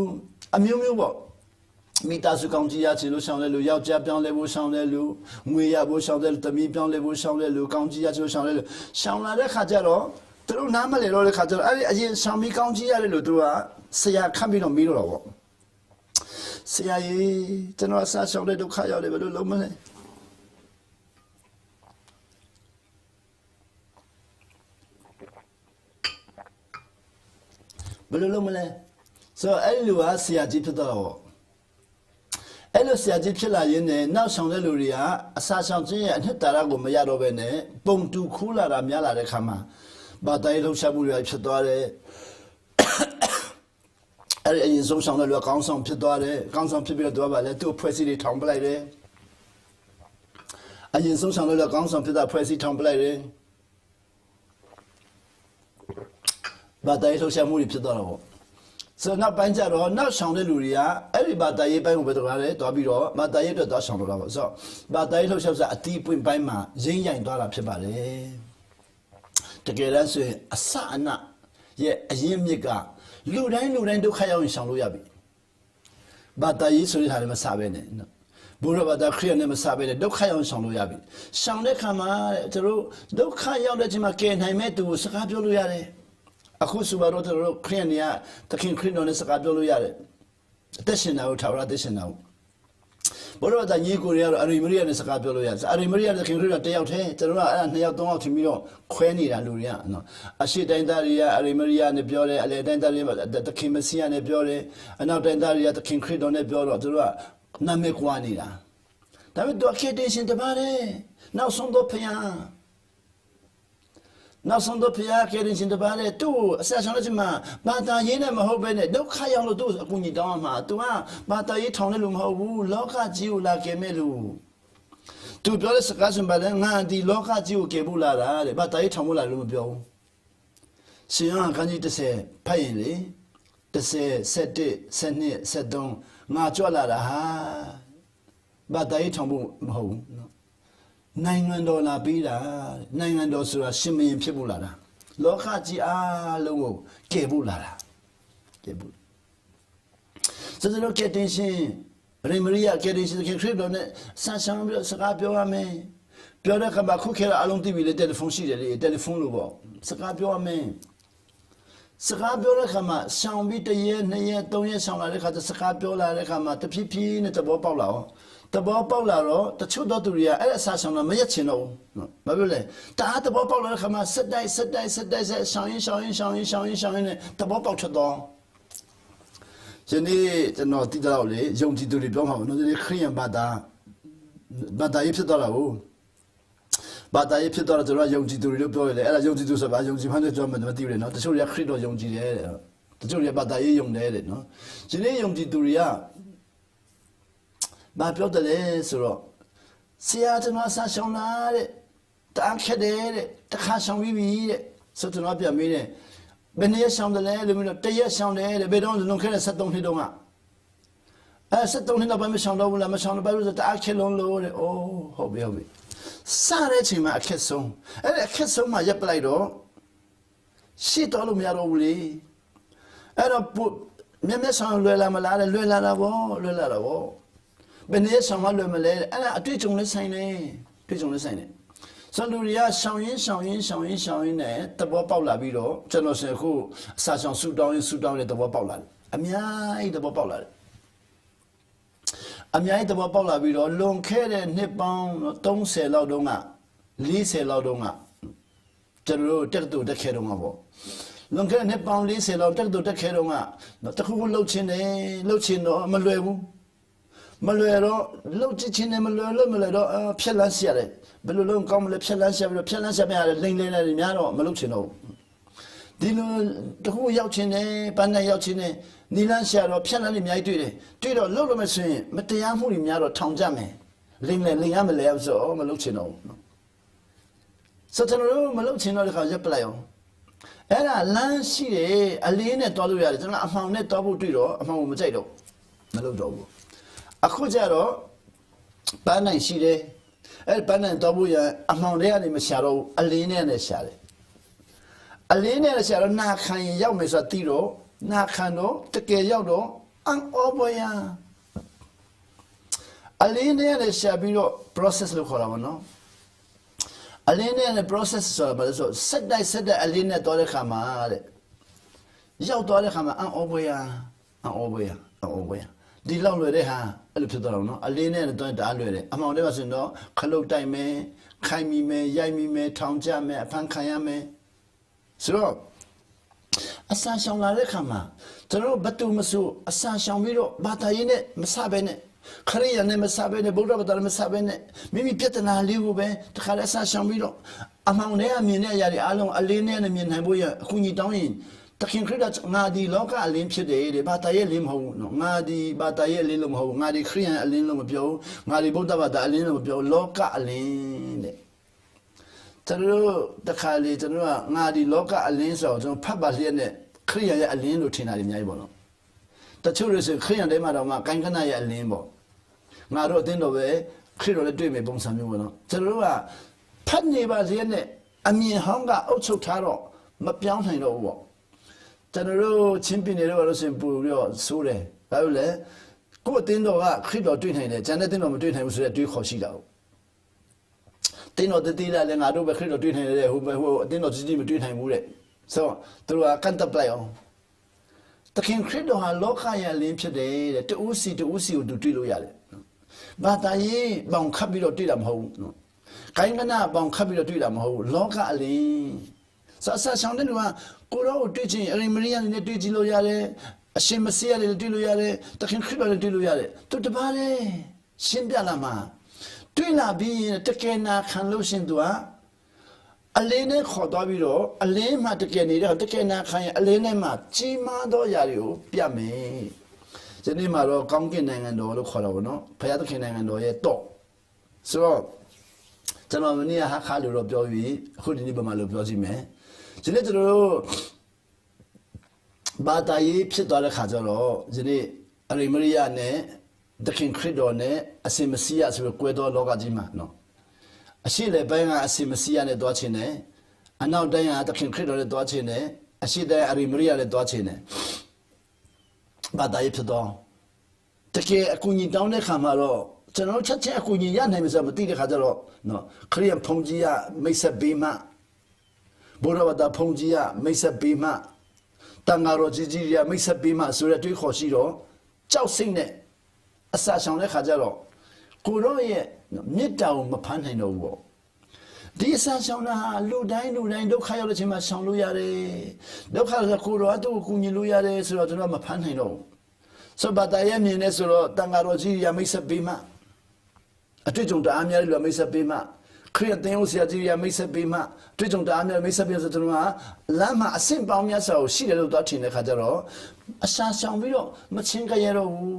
အမျိုးမျိုးပေါ့မိသားစုကောင်းကြီးရချင်လို့ဆောင်တဲ့လူယောက်ျားပြောင်းလဲဖို့ဆောင်တဲ့လူငွေရဖို့ဆောင်တဲ့လူသမီးပြောင်းလဲဖို့ဆောင်တဲ့လူကောင်းကြီးရချင်လို့ဆောင်တဲ့လူဆောင်လာတဲ့ခါကျတော့သူတို့နားမလည်တော့တဲ့ခါကျတော့အဲ့ဒီအရင်ဆောင်ပြီးကောင်းကြီးရတယ်လို့သူကဆရာခန့်ပြီးတော့မေးတော့ပေါ့ဆရာကြီးကျွန်တော်အစားဆောင်တဲ့ဒုက္ခရောက်တယ်ဘယ်လိုလုပ်မလဲဘယ်လိုလုပ်မလဲဆိုတော့အဲ့ဒီလူကဆရာကြီးဖြစ်တော့အဲ့လိုဆရာကြီးဖြစ်လာရင်းနဲ့နောက်ဆောင်တဲ့လူတွေကအစာဆောင်ခြင်းရဲ့အနှစ်သာရကိုမရတော့ဘဲနဲ့ပုံတူခိုးလာတာများလာတဲ့ခါမှာဘာတိုင်းလှုပ်ရှားမှုတွေဖြစ်သွားတယ်အဲ့ဒီအရင်ဆုံးဆောင်တဲ့လူကကောင်းဆောင်ဖြစ်သွားတယ်ကောင်းဆောင်ဖြစ်ပြီးတော့ဗာလဲသူ့ဖွဲ့စည်းတွေထောင်ပလိုက်တယ်အရင်ဆုံးဆောင်တဲ့လူကကောင်းဆောင်ဖြစ်တာဖွဲ့စည်းထောင်ပလိုက်တယ်ဘာတိုင်းလှုပ်ရှားမှုတွေဖြစ်သွားတော့ဆိုတော့နောက်ပိုင်းကျတော့နောက်ဆောင်တဲ့လူတွေကအဲ့ဒီဘာသာရေးပိုင်းကိုပဲတော့လည်းတွားပြီးတော့ဘာသာရေးအတွက်သွားဆောင်တော့တာပေါ့ဆိုတော့ဘာသာရေးလှုပ်ရှားစာအတီးပွင့်ပိုင်းမှာရင်းရိုင်သွားတာဖြစ်ပါတယ်တကယ်တမ်းဆိုရင်အစအနရဲ့အရင်မြစ်ကလူတိုင်းဒုက္ခရောက်ရင်ဆောင်လို့ရပြီဘာသာရေးဆိုတဲ့ဟာလည်းမစားပဲနဲ့နော်ဘုရားဘာသာခရစ်ယာန်နဲ့မစားပဲနဲ့ဒုက္ခရောက်ရင်ဆောင်လို့ရပြီဆောင်တဲ့ခါမှာသူတို့ဒုက္ခရောက်တဲ့ချိန်မှာကယ်နိုင်မဲ့သူကိုစကားပြောလို့ရတယ်အခုဆိုပါတော့တို့ခရစ်ယာန်တွေကတခင်ခရစ်တော်နဲ့စကားပြောလို့ရတယ်အသက်ရှင်တာကိုထာဝရအသက်ရှင်တာကိုဘုရားကညီကိုတွေကတော့အရိမရိယနဲ့စကားပြောလို့ရတယ်အရိမရိယတခင်ခရစ်တော်တယောက်တည်းကျွန်တော်ကအဲ့ဒါ2ယောက်3ယောက်ထင်ပြီးတော့ခွဲနေတာလူတွေကနော်အရှိတိုင်းသားတွေကအရိမရိယနဲ့ပြောတယ်အလေတိုင်းသားတွေကတခင်မစီယနဲ့ပြောတယ်အနောက်တိုင်းသားတွေကတခင်ခရစ်တော်နဲ့ပြောတော့သူတို့ကနာမည်ကွာနေတာဒါပေမဲ့သူအခေတ္တရှင်တပါးတယ်နောက်ဆုံးတော့ဖျားနောက်ဆုံးတော့ဖျားကယ်ရင်ရှင်တပါးလေသူ့အဆက်ဆောင်လို့ချင်းမှာဘာသာရေးနဲ့မဟုတ်ပဲနဲ့ဒုက္ခရောက်လို့သူ့အကူကြီးတောင်းမှာသူကဘာသာရေးထောင်တဲ့လူမဟုတ်ဘူးလောကကြီးကိုလာကယ်မဲ့လူသူပြောတဲ့စကားစံပါလေငါဒီလောကကြီးကိုကယ်ဖို့လာတာတဲ့ဘာသာရေးထောင်ဖို့လာလို့မပြောဘူးရှင်ရခန်းကြီး30ဖတ်ရင်လေ30 71 72 73ငါကြွလာတာဟာဘာသာရေးထောင်ဖို့မဟုတ်ဘူးနော်နိုင်ငံတော်လာပြီးတာနိုင်ငံတော်ဆိုတာရှင်မင်းဖြစ်ဖို့လာတာလောကကြီးအားလုံးကိုကယ်ဖို့လာတာကယ်ဖို့ဆိုတော့ကယ်တင်ရှင်ရိမရိယကယ်တင်ရှင်ခရစ်တော်နဲ့ဆန်ဆောင်ပြီးစကားပြောရမယ်ပြောတဲ့အခါမှာခုခေတ်အလုံးသိပြီလေတယ်လီဖုန်းရှိတယ်လေတယ်လီဖုန်းလို့ပေါ့စကားပြောရမယ်စကားပြောတဲ့အခါမှာဆောင်ပြီး1ရက်2ရက်3ရက်ဆောင်လာတဲ့အခါကျစကားပြောလာတဲ့အခါမှာတဖြည်းဖြည်းနဲ့သဘောပေါက်လာအောင်တဘောပေါက်လာတော့တချို့သောသူတွေကအဲ့အစားဆောင်တာမရက်ချင်တော့ဘူးနော်ဘာဖြစ်လဲတအားတဘောပေါက်လာတဲ့ခါမှာစက်တိုက်ရှောင်းရင်နဲ့တဘောပေါက်ချက်တော့ယနေ့ကျွန်တော်တိတော့လေယုံကြည်သူတွေပြောမှာနော်ဒီခရိယန်ဘာသာရေးဖြစ်တော့တာကိုဘာသာရေးဖြစ်တော့ကျွန်တော်ယုံကြည်သူတွေလို့ပြောရတယ်အဲ့ဒါယုံကြည်သူဆိုတာယုံကြည်မှန်းတော့ကျွန်တော်မသိဘူးလေနော်တချို့တွေကခရစ်တော်ယုံကြည်တယ်တဲ့တချို့တွေကဘာသာရေးယုံတယ်တဲ့နော်ယနေ့ယုံကြည်သူတွေကဘာပြောတယ်လဲဆိုတော့ဆရာကျွန်တော်ဆာဆောင်လာတဲ့တန်းခက်တယ်တဲ့တခါဆောင်ပြီးပြီတဲ့ဆိုကျွန်တော်ပြန်မေးတယ်ဘယ်နည်းဆောင်တယ်လဲလို့ပြောတရက်ဆောင်တယ်တဲ့ဘယ်တော့လွန်ခဲ့တဲ့73နှစ်တုန်းက73နှစ်တော့ဘာမှဆောင်တော့ဘူးလားမဆောင်တော့ဘာလို့ဆိုတအားခက်လုံးလို့တဲ့အိုးဟုတ်ပြီစတဲ့ချိန်မှာအခက်ဆုံးအဲ့အခက်ဆုံးမှာရပ်ပလိုက်တော့ရှစ်တော်လို့မရတော့ဘူးလေအဲ့တော့မျက်ဆောင်လွယ်လာမလားလွယ်လာတာဗောဘယ်နည်းဆောင်မလွယ်မလဲအဲ့ဒါအတွေ့အကြုံနဲ့ဆိုင်တယ်တွေ့ကြုံနဲ့ဆိုင်တယ်စံလူတွေကရှောင်းရင်းနဲ့တဘောပေါက်လာပြီးတော့ကျွန်တော်ဆက်ခုအစာဆောင်ဆူတောင်းတဲ့တဘောပေါက်လာတယ်အများကြီးတဘောပေါက်လာတယ်အများကြီးတဘောပေါက်လာပြီးတော့လွန်ခဲ့တဲ့နှစ်ပေါင်း30လောက်တုန်းက40လောက်တုန်းကကျွန်တော်တို့တက်တူတက်ခဲတုန်းကပေါ့လွန်ခဲ့တဲ့နှစ်ပေါင်း40လောက်တက်တူတက်ခဲတုန်းကတခုခုလှုပ်ချင်းတော့မလွယ်ဘူးမလွယ်တော့လှုပ်ချင်းနဲ့မလွယ်တော့ဖြက်လန်းရတယ်ဘယ်လိုလုပ်ကောင်းမလဲဖြက်လန်းရပြီးတော့ဖြက်လန်းရပြရတယ်လိမ့်နေများတော့မလုပ်ချင်တော့ဒီလိုတခုရောက်ချင်းနဲ့ပန်းနဲ့ရောက်ချင်းနဲ့နီလန်းရတော့ဖြက်လန်းနေအများကြီးတွေ့တော့လှုပ်လို့မဆိုရင်မတရားမှုတွေများတော့ထောင်ကြမယ်လိမ့်ရမလဲဆိုတော့မလုပ်ချင်တော့ဘူးစတဲ့လို့မလုပ်ချင်တော့တဲ့ခါရပ်ပလိုက်အောင်အဲ့ဒါလမ်းရှိတယ်အလေးနဲ့တွားလို့ရတယ်ကျွန်တော်အမှောင်နဲ့တွားဖို့တွေ့တော့အမှောင်ကိုမကြိုက်တော့မလုပ်တော့ဘူးအခုကျတော့ပန်းနိုင်ရှိတယ်班人到不远，阿忙的你们下楼，里年的下来，里年的下来，那看要没说低了，那看到这个要了，按我不呀。里年的下比如 process 了，好了喏。里年的 process 说了，说实在里年多的干嘛的？要多的干嘛？按我不呀，按我不呀。ဒီလောက်လွယ်တဲ့ဟာအဲ့လိုဖြစ်သွားတော့နော်အလင်းနဲ့တော့တားလွယ်တယ်အမှောင်တွေကဆိုရင်တော့ခလုတ်တိုက်မယ်ခိုင်မိမယ်ရိုက်မိမယ်ထောင်ကျမယ်အဖမ်းခံရမယ်ဆိုတော့အစာရှောင်လာတဲ့ခါမှာကျွန်တော်ဘတ်တူမဆိုအစာရှောင်ပြီးတော့ဘာသာရေးနဲ့မစပဲနဲ့ခရိယာနဲ့မစပဲနဲ့ဗုဒ္ဓဘာသာနဲ့မစပဲနဲ့မိမိပြဿနာလေးကိုပဲတခါလဲအစာရှောင်ပြီးတော့အမှောင်တွေကမြင်တဲ့အရာတွေအားလုံးအလင်းနဲ့မြင်နိုင်ဖို့ရအခုညီတောင်းရင်တခင်ခရစ်တော်ငါဒီလောကအလင်းဖြစ်တယ်တဲ့ဘာသာရဲ့လင်းမဟုတ်ဘူးနော်ငါဒီဘာသာရဲ့လင်းလို့မဟုတ်ဘူးငါဒီခရိယန်အလင်းလို့မပြောဘူးငါဒီဗုဒ္ဓဘာသာအလင်းလို့မပြောလောကအလင်းတဲ့ကျွန်တော်တခါလေကျွန်တော်ကငါဒီလောကအလင်းဆိုတော့ကျွန်တော်ဖတ်ပါလျက်နဲ့ခရိယန်ရဲ့အလင်းလို့ထင်တာတွေအများကြီးပေါ့နော်တချို့တွေဆိုခရိယန်တွေမှာတော့မှကိုင်ကနရဲ့အလင်းပေါ့ငါတို့အသင်းတော်ပဲခရစ်တော်နဲ့တွေ့မယ်ပုံစံမျိုးပေါ့နော်ကျွန်တော်ကဖတ်နေပါလျက်နဲ့အမြင်ဟောင်းကအုပ်ချုပ်ထားတော့မပြောင်းနိုင်တော့ဘူးပေါ့ကျွန်တော်တို့ချင်းပြနေတော့လို့ဆိုရင်ပူပြီးတော့ဆိုးတယ်ဘာလို့လဲကိုယ်အတင်းတော်ကခရစ်တော်တွေ့နိုင်တယ်ကျန်တဲ့တင်းတော်မတွေ့နိုင်ဘူးဆိုတဲ့တွေးခေါ်ရှိတာဟုတ်တင်းတော်တည်လာလည်းငါတို့ပဲခရစ်တော်တွေ့နိုင်တယ်ဟိုအတင်းတော်ကြီးမတွေ့နိုင်ဘူးတဲ့ဆိုတော့သူကကန်တပ်လိုက်အောင်တခင်ခရစ်တော်ဟာလောကရဲ့လင်းဖြစ်တယ်တဲ့တူးစီကိုသူတွေ့လို့ရတယ်ဘာသာရေးပေါင်ခတ်ပြီးတော့တွေ့တာမဟုတ်ဘူးနော်ကိုင်းကနာပေါင်ခတ်ပြီးတော့တွေ့တာမဟုတ်ဘူးလောကအလင်းဆာရှောင်းတဲ့လူကကိုရောတွေ့ချင်းအရင်မရီယာနဲ့တွေ့ကြည့်လို့ရတယ်အရှင်မစီယာနဲ့တွေ့လို့ရတယ်တခင်ခရစ်တော်နဲ့တွေ့လို့ရတယ်သူတပါးလေရှင်းပြလာမှာတွေ့လာပြီးတကယ်နာခံလို့ရှင်သူကအလင်းနဲ့ခေါ်သွားပြီးတော့အလင်းမှတကယ်နေတော့တကယ်နာခံရင်အလင်းနဲ့မှကြီးမားသောຢာတွေကိုပြမယ်ဒီနေ့မှာတော့ကောင်းကင်နိုင်ငံတော်လို့ခေါ်တာပေါ့နော်ဘုရားသခင်နိုင်ငံတော်ရဲ့တော့ဆိုတော့ကျွန်တော်မနေ့ကဟာခါလို့တော့ပြောပြီးအခုဒီနေ့ပမာလို့ပြောစီမယ်ဒီနေ့ကျွန်တော်တို့ဘာသာရေးဖြစ်သွားတဲ့ခါကျတော့ဒီနေ့အရိမရိယနဲ့သခင်ခရစ်တော်နဲ့အစင်မစီယဆိုပြီးကွဲသောလောကကြီးမှာနော်အရှိလေပိုင်းကအစင်မစီယနဲ့တွားခြင်းနဲ့အနောက်တိုင်းကသခင်ခရစ်တော်နဲ့တွားခြင်းနဲ့အရှိတိုင်းအရိမရိယနဲ့တွားခြင်းနဲ့ဘာသာရေးဖြစ်တော့တကယ်အကူအညီတောင်းတဲ့ခါမှာတော့ကျွန်တော်ချက်ချင်းအကူအညီရနိုင်မှာဆိုမသိတဲ့ခါကျတော့နော်ခရိယန်ဖုန်ကြီးကမိတ်ဆက်ပေးမှဘုရားဝတ္တဖုန်ကြီးကမိတ်ဆက်ပေးမှတန်ဃာတော်ကြီးကမိတ်ဆက်ပေးမှဆိုတဲ့တွေးခေါ်ရှိတော့ကြောက်စိတ်နဲ့အစာရှောင်တဲ့ခါကျတော့ကိုရောရဲ့မေတ္တာကိုမဖမ်းနိုင်တော့ဘူးပေါ့ဒီအစာရှောင်တာလူတိုင်းဒုက္ခရောက်တဲ့ချိန်မှာရှောင်လို့ရတယ်ဒုက္ခဆိုကိုရောသူ့ကိုကူညီလို့ရတယ်ဆိုတော့ကျွန်တော်မဖမ်းနိုင်တော့ဘူးဆိုဘာသာရေးမြင်နေဆိုတော့တန်ဃာတော်ကြီးကမိတ်ဆက်ပေးမှအတွေ့အကြုံတအားများလို့မိတ်ဆက်ပေးမှခရစ်ယာန်ဦးဆရာကြီးကမိတ်ဆက်ပေးမှတွေ့ကြုံတအားများမိတ်ဆက်ပေးဆိုတော့လမ်းမှာအဆင့်ပေါင်းများစွာကိုရှိတယ်လို့တော့ထင်တဲ့ခါကျတော့အစာရှောင်ပြီးတော့မချင်းကြရတော့ဘူး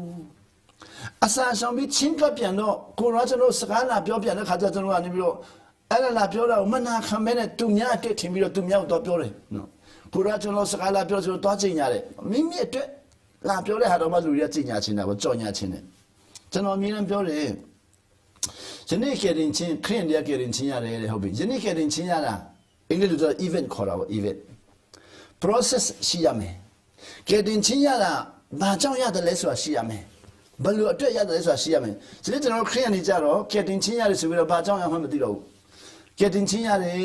အစာရှောင်ပြီးချင်းကပြန်တော့ကိုရောကျွန်တော်စကားလာပြောပြန်တဲ့ခါကျကျွန်တော်ကနေပြီးတော့အဲ့ဒါလာပြောတာကိုမနာခံမဲနဲ့သူများအတွက်ထင်ပြီးတော့သူများကိုတော့ပြောတယ်နော်ကိုရောကျွန်တော်စကားလာပြောဆိုတော့တွားချိန်ရတယ်မိမိအတွက်လာပြောတဲ့ဟာတော့မှလူတွေကချိန်ညာချင်းတာပေါ့ကြော်ညာချင်းတယ်ကျွန်တော်အမြင်နဲ့ပြောတယ်ယနေ့ကရင်ချင်းခရင်တွေကရင်ချင်းရတယ်တဲ့ဟုတ်ပြီယနေ့ကရင်ချင်းရတာအင်္ဂလိပ်လို event ခေါ်တာပေါ့ event process ရှိရမယ်ကရင်ချင်းရတာဘာကြောင့်ရတယ်လဲဆိုတာရှိရမယ်ဘယ်လိုအတွက်ရတယ်လဲဆိုတာရှိရမယ်ဒီနေ့ကျွန်တော်ခရင်နေကြတော့ကရင်ချင်းရတယ်ဆိုပြီးတော့ဘာကြောင့်ရမှမသိတော့ဘူးကရင်ချင်းရတယ်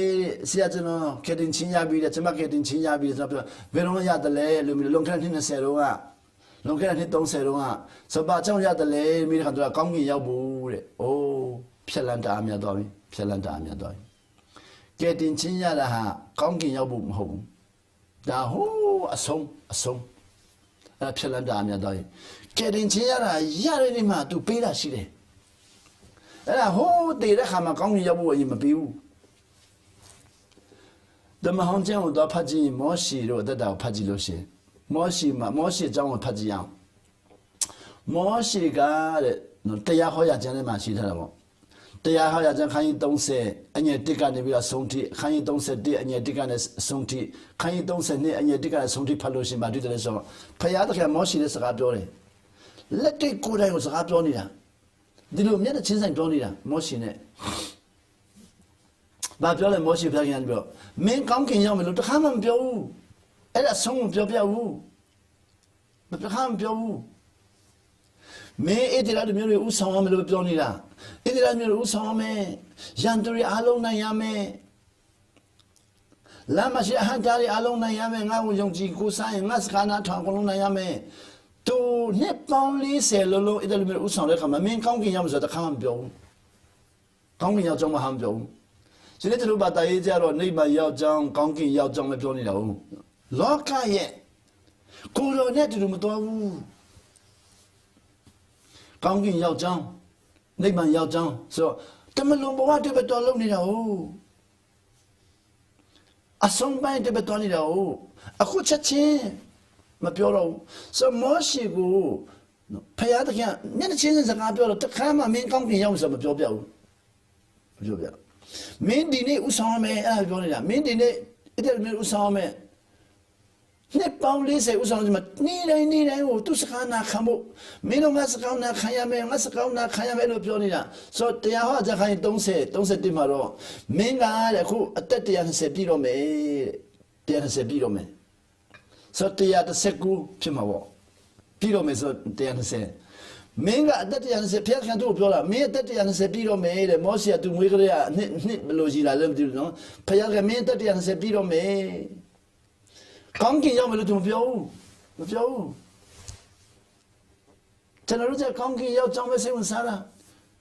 ဆရာကျွန်တော်ကရင်ချင်းရပြီးတယ်ကျွန်မကရင်ချင်းရပြီးတယ်ဆိုတော့ဘယ်တော့ရတယ်လဲလို့မျိုးလုံခရက်20တော့ကလုံခဲ့တဲ့နှစ်30တုန်းကစပါကြောင့်ရတယ်လေမိတဲ့ခါတော့ကောင်းကင်ရောက်ဘူးတဲ့။အိုးဖြက်လန်းတာအမြတ်သွားပြီ။ဖြက်လန်းတာအမြတ်သွားပြီ။ကဲတင်ချင်းရတာဟာကောင်းကင်ရောက်ဖို့မဟုတ်ဘူး။ဒါဟိုးအဆုံးအဲ့ဖြက်လန်းတာအမြတ်သွားပြီ။ကဲတင်ချင်းရတာရတဲ့နေ့မှာ तू ပေးတာရှိတယ်။အဲ့ဒါဟိုးတည်တဲ့ခါမှာကောင်းကင်ရောက်ဖို့အရင်မပေးဘူး။ဓမ္မဟောင်းကျမ်းကိုတော့ဖတ်ကြည့်မောရှေတို့အသက်တာကိုဖတ်ကြည့်လို့ရှိရင်မောရှေအကြောင်းကိုဖတ်ကြည့်အောင်မောရှေကတဲ့တရားဟောရကျမ်းထဲမှာရှိထားတာပေါ့တရားဟောရကျမ်းခန်းကြီး30အငယ်1ကနေပြီးတော့ဆုံးထိခန်းကြီး31အငယ်1ကနေဆုံးထိခန်းကြီး32အငယ်1ကနေဆုံးထိဖတ်လို့ရှိရင်မတွေ့တယ်ဆိုတော့ဖယားသခင်မောရှေနဲ့စကားပြောတယ်လက်တွေ့ကိုယ်တိုင်ကိုစကားပြောနေတာ ဒီလိုမြတ်တဲ့ချင်းဆိုင်ပြောနေတာမောရှိနဲ့ဘာပြောလဲမောရှိဖခင်ကပြောမင်းကောင်းကင်ရောက်မယ်လို့တခါမှမပြောဘူးအဲ့ဒါဆုံးမပြောပြဘူးမတခါမှမပြောဘူးမင်းအဲ့ဒီလားမျိုးတွေဥဆောင်ရမယ်လို့ပြောနေတာအဲ့ဒီလားမျိုးတွေဥဆောင်ရမယ်ရန်သူတွေအားလုံးနိုင်ရမယ်လမ်းမရှိအဟံတားတွေအားလုံးနိုင်ရမယ်ငါ့ကိုယုံကြည်ကိုးစားရင်ငါစကားနာထောင်အကုန်လုံးနိုင်ရမယ်သူနှစ်ပေါင်း40လုံးလုံးအဲ့ဒီမျိုးဥဆောင်တဲ့ခါမှာမင်းကောင်းကင်ရောက်မယ်ဆိုတော့တခါမှမပြောဘူးကောင်းကင်ရောက်ကြောင်းမှမပြောဘူးဒီနေ့တို့ဘာသာရေးကြတော့နိဗ္ဗာန်ရောက်ကြောင်းကောင်းကင်ရောက်ကြောင်းပဲပြောနေတာဟုတ်လောကရဲ့ကိုယ်တော်နဲ့တူမတော်ဘူးကောင်းကင်ရောက်ကြောင်းနိဗ္ဗာန်ရောက်ကြောင်းဆိုတော့တမလွန်ဘဝတည်းပဲတော်လုံးနေတာဟုတ်အဆုံးပိုင်းတည်းပဲတော်နေတာဟုတ်အခုချက်ချင်းမပြောတော့ဘူးဆိုမောရှိကိုဖယားတခင်မျက်နှာချင်းစကားပြောတော့တခါမှမင်းကောင်းကင်ရောက်ဆိုမပြောပြဘူးမပြောပြမင်းဒီနေ့ဥဆောင်ရမယ်အဲ့ဒါပြောနေတာမင်းဒီနေ့အဲ့ဒါမျိုးဥဆောင်ရမယ်နှစ်ပေါင်း40ဥဆောင်ကြမှာနေ့တိုင်းကိုသူစကားနာခံဖို့မင်းတို့ငါစကားနာခံရမယ်ငါစကားနာခံရမယ်လို့ပြောနေတာဆိုတော့တရားဟောကြခိုင်း31မှာတော့မင်းကတဲ့အခုအသက်120ပြည့်တော့မယ်120ပြည့်တော့မယ်ဆိုတော့119ဖြစ်မှာပေါ့ပြည့်တော့မယ်ဆိုတော့120မင်းကအသက်120ဖျက်ခံသူ့ကိုပြောတာမင်းအသက်120ပြည့်တော့မယ်တဲ့မောရှိကသူငွေကလေးကနှစ်ဘယ်လိုရှိလာလဲမသိဘူးနော်ဖျက်ကမင်းအသက်120ပြည့်တော့မယ်ကောင်းကင်ရောက်မယ်လို့သူမပြောဘူးကျွန်တော်တို့ကကောင်းကင်ရောက်ကြောင်းပဲစိတ်ဝင်စားတာ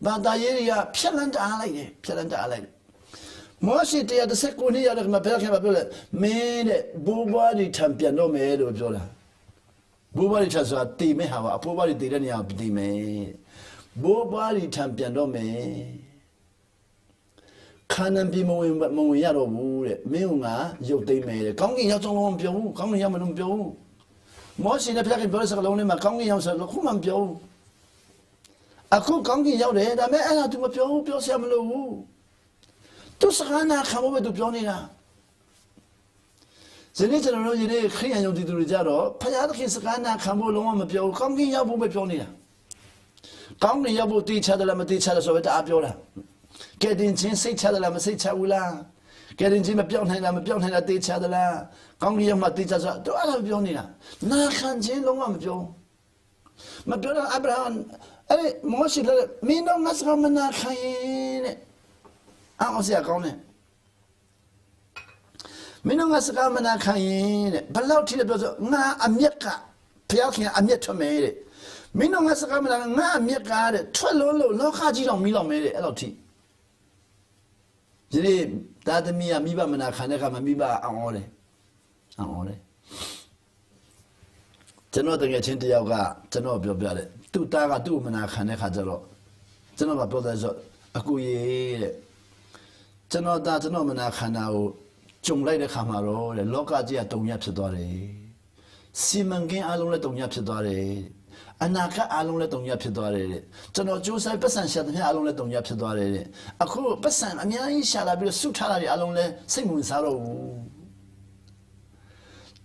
ဘာသာရေးတွေကဖြက်လန်းတအားလိုက်တယ်မောရှိ119နှစ်ရောက်တဲ့မှာဘယ်ခင်မှာပြောလဲမင်းတဲ့ဘိုးဘွားတွေထံပြန်တော့မယ်လို့ပြောတာဘိုးဘွားတွေထံဆိုတာတည်မဲ့ဟာပါအဖိုးဘွားတွေတည်တဲ့နေရာကိုတည်မယ်ဘိုးဘွားတွေထံပြန်တော့မယ်ခန္ဓာပြေမဝင်ရတော့ဘူးတဲ့မင်းကရုပ်သိမ်းမယ်တဲ့ကောင်းကင်ရောက်ကြောင်းလုံးမပြောဘူးကောင်းကင်ရောက်မလို့မပြောဘူးမောရှိနဲ့ဖျက်ကပြောတဲ့စကားလုံးနဲ့မှာကောင်းကင်ရောက်ဆိုတော့ခုမှမပြောဘူးအခုကောင်းကင်ရောက်တယ်ဒါပေမဲ့အဲ့ဒါ तू မပြောဘူးပြောစရာမလိုဘူး तू စကားနာခံဖို့ပဲ तू ပြောနေတာဒီနေ့ကျွန်တော်တို့ဒီနေ့ခရိယန်ယုံကြည်သူတွေကြတော့ဖခင်သခင်စကားနာခံဖို့လုံးဝမပြောဘူးကောင်းကင်ရောက်ဖို့ပဲပြောနေတာကောင်းကင်ရောက်ဖို့တေးချတယ်လားမတေးချတယ်ဆိုတော့တအားပြောတာကဲတင်ချင်းစိတ်ချတယ်လားမစိတ်ချဘူးလားကဲတင်ချင်းမပြောင်းနိုင်လားမပြောင်းနိုင်လားတေးချတယ်လားကောင်းကင်ရောက်မှတေးချဆိုတော့အဲ့ဒါပြောနေတာနာခံခြင်းလုံးဝမပြောတော့အဗြဟံအဲ့မောရှိလည်းမင်းတို့ငါစကားမနာခံရင်တဲ့အောင်စရာကောင်းတယ်မင်းတို့ငါစကားမနာခံရင်တဲ့ဘယ်လောက်ထိလဲပြောဆိုငါအမျက်ကဘုရားခင်အမျက်ထွက်မယ်တဲ့မင်းတို့ငါစကားမနာငါအမျက်ကတဲ့ထွက်လို့လောကကြီးတော့မီးလောင်မယ်တဲ့အဲ့လောက်ထိဒီနေ့သာသမီးကမိဘမနာခံတဲ့အခါမှာမိဘအောင်ဩတယ်ကျွန်တော်တကယ်ချင်းတယောက်ကကျွန်တော်ပြောပြတယ်သူ့သားကသူ့မနာခံတဲ့ခါကျတော့ကျွန်တော်ကပြောတယ်ဆိုအကူရေးတဲ့ကျွန်တော်သားကျွန်တော်မနာခံတာကိုကြုံလိုက်တဲ့ခါမှာတော့တဲ့လောကကြီးကတုံညဖြစ်သွားတယ်စီမံကိန်းအလုံးလည်းတုံညဖြစ်သွားတယ်အနာဂတ်အလုံးလည်းတုံညဖြစ်သွားတယ်တဲ့ကျွန်တော်ကြိုးစားပတ်စံရှာတဲ့အလုံးလည်းတုံညဖြစ်သွားတယ်တဲ့အခုပတ်စံအများကြီးရှာလာပြီးတော့စုထားတာတွေအလုံးလည်းစိတ်ဝင်စားတော့ဘူး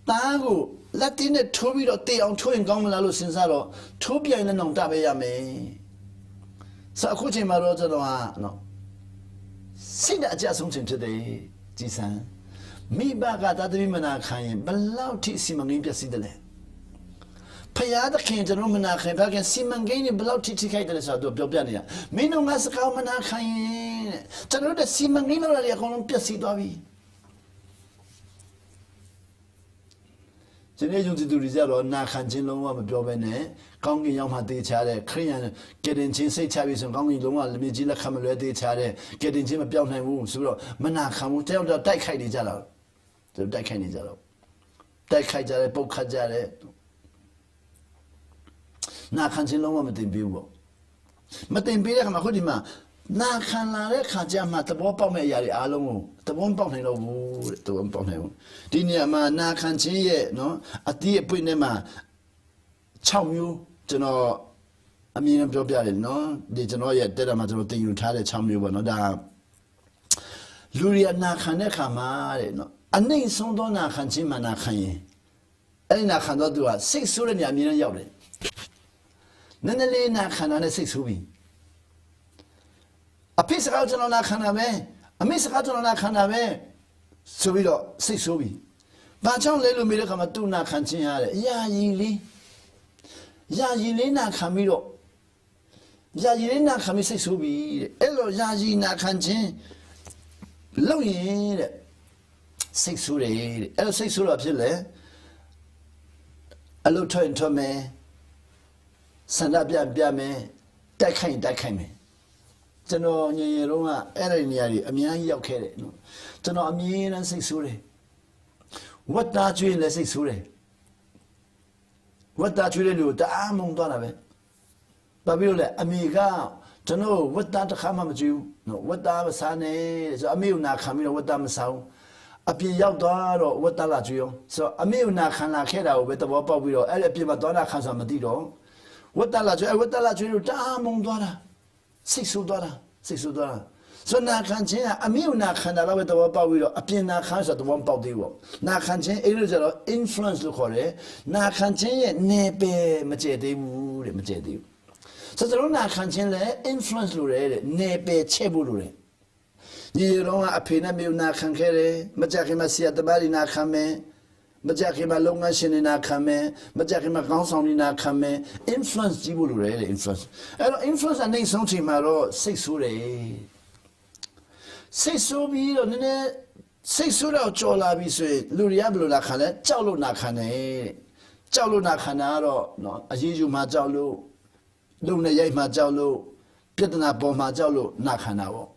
တားကိုလက်တင်းနဲ့ထိုးပြီးတော့တေအောင်ထိုးရင်ကောင်းမလားလို့စဉ်းစားတော့ထိုးပြိုင်နဲ့နောင်တပဲရမယ်ဆိုအခုချိန်မှာတော့ကျွန်တော်ဟာနော်စိတ်အကြဆုံးချိန်ဖြစ်တယ်ကြည်စံမိဘကသာသမီမနာခံရင်ဘလောက်ထိစီမံကိန်းပြည့်စည်တယ်လဲဖယားသခင်ကျွန်တော်မနာခံဘာကစီမံကိန်းတွေဘလောက်ထိထိခိုက်တယ်ဆိုတော့ပြောပြနေတာမင်းတို့ငါစကားမနာခံရင်ကျွန်တော်တို့စီမံကိန်းတွေအကုန်လုံးပြည့်စည်သွားပြီဒီနေ့ယုံကြည်သူတွေကြတော့နာခံခြင်းလုံးဝမပြောဘဲနဲ့ကောင်းကင်ရောက်မှတေးချတဲ့ခရိယန်ကယ်တင်ခြင်းစိတ်ချပြီးဆိုကောင်းကင်လုံးဝလက်မြကြီးလက်ခံမလွဲတေးချတဲ့ကယ်တင်ခြင်းမပြောင်းနိုင်ဘူးဆိုတော့မနာခံဘူးတယောက်တော့တိုက်ခိုက်နေကြတာတိုက်ခိုက်ကြတယ်ပုတ်ခတ်ကြတယ်နာခံခြင်းလုံးဝမတင်ပေးဘူးပေါ့မတင်ပေးတဲ့ခါမှာခုဒီမှာနာခံလာတဲ့ခါကျမှသဘောပေါက်မဲ့အရာတွေအားလုံးကိုသဘောပေါက်နိုင်တော့ဘူးတဲ့သဘောပေါက်နိုင်ဘူးဒီနေရာမှာနာခံခြင်းရဲ့နော်အတိအပွင့်နဲ့မှာ6မျိုးကျွန်တော်အမြင်နဲ့ပြောပြတယ်နော်ဒီကျွန်တော်ရဲ့တက်တာမှာကျွန်တော်တင်ယူထားတဲ့6မျိုးပေါ့နော်ဒါလူရနာခံတဲ့ခါမှာတဲ့နော်အနှိမ့်ဆုံးသောနာခံခြင်းမှာနာခံရင်အဲ့ဒီနာခံတော့သူကစိတ်ဆိုးတဲ့နေရာအမြင်နဲ့ရောက်တယ်နည်းနည်းလေးနာခံတာနဲ့စိတ်ဆိုးပြီ A piece of out on a caname, a miss out on a caname, Subito, say Subi. But John Lelu Milacamatuna Cantina, Ya Yili, Ya Yilina Camilo, Ya Yilina Camise Subi, Elo Yajina Cantin, Louis, 6 Suri, El 6 Sura of Chile, a little turn to me, Sandabia Biame, that came. To know Yeroma, Ereniari, a mean yoke, to know a mean and 6 Suri. What that you in the 6 Suri? What that you do, the Amon Donovan? Babula, amiga, to know what that come of you, no, what that was Sane, so a meal not coming, what that was how. A pin outdoor or what that latrio. So a meal not can I care out with the wapa widow, a pimadonna comes on Madido. What that latrio, Damon Donna. $6. So now can't a meal not can allow with the wapa widow, a pin not comes at the one pound deal. Now can't influence the core, now can't nepe majedi. So the Rona can't influence Lure, nepe chebulure. You don't a pin a meal not can carry, Majakima see at the body not come. Majakima longa shin in a come, Majakima gonson in a come, influence Jibulu influence. Influence and name something, my lord, 6 Sure. 6 Subi on it, 6 Sura Chola Biswe, Luriablo Nakane, Jalo Nakane, Jalo Nakanaro, no, as usual Majalo, Luna Yay Majalo, Pitana Bomajalo, Nakanao.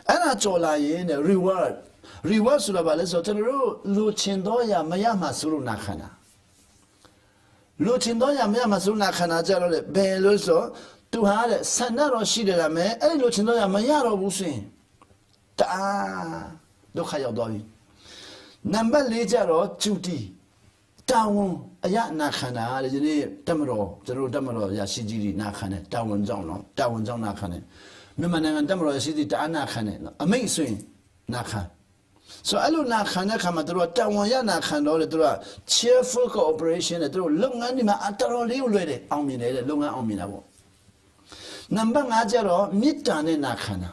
And I Chola in a reward. Reward Sulabalis or Telu, Luchindoya Mayama Suru Nakana. Luchindoya Mayama Suru Nakana, Jalo, Beluso, to have Sanaro Shidame, and Luchindoya Mayaro Busin. Ta, look how you're doing. Number later or 2D. Down a yat Nakana, the Tamaro, the road Tamaro, Yasiji Nakane, Down Zone Nakane. Miman and Tamaro City Anakane, amazing Naka. So I look Nakana Kamadro, Tawayana Kano, cheerful cooperation, a long anima at all ready, Alminated, Lunga Alminabo. Number Najaro, Mitane Nakana.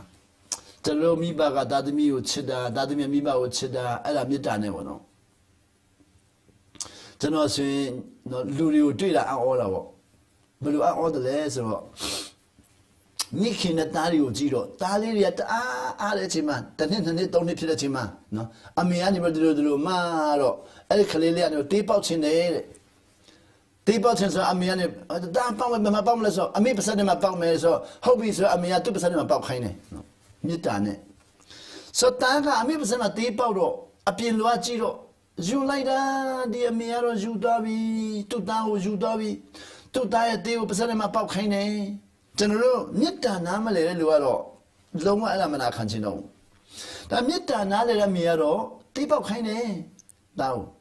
The low Mibaga, Dadmi Uchida, Dadmi Miba Uchida, Ella Mitane. The no saying, no Lulu do that all our. But you are all the less of Niki Natario Giro, Tali at Alechiman, Tanin don't need to let him, no. I mean, animal do Maro, El Caliliano, deep out in the air. Deep out in the Amiani, the damn pound with my bombless, I may percent in my pound, so hobbies, I mean, 2% in my pound, Mitane. So Tanga, I may percent a deep out, a pin Luagiro. Zulaida, dear Miaro Judavi, Judavi, 2 diet deal percent in my pound, General, Nita Namale Luaro, Loma Alamana Cancino. The Mita Nale Miaro, Tipo Kane, now.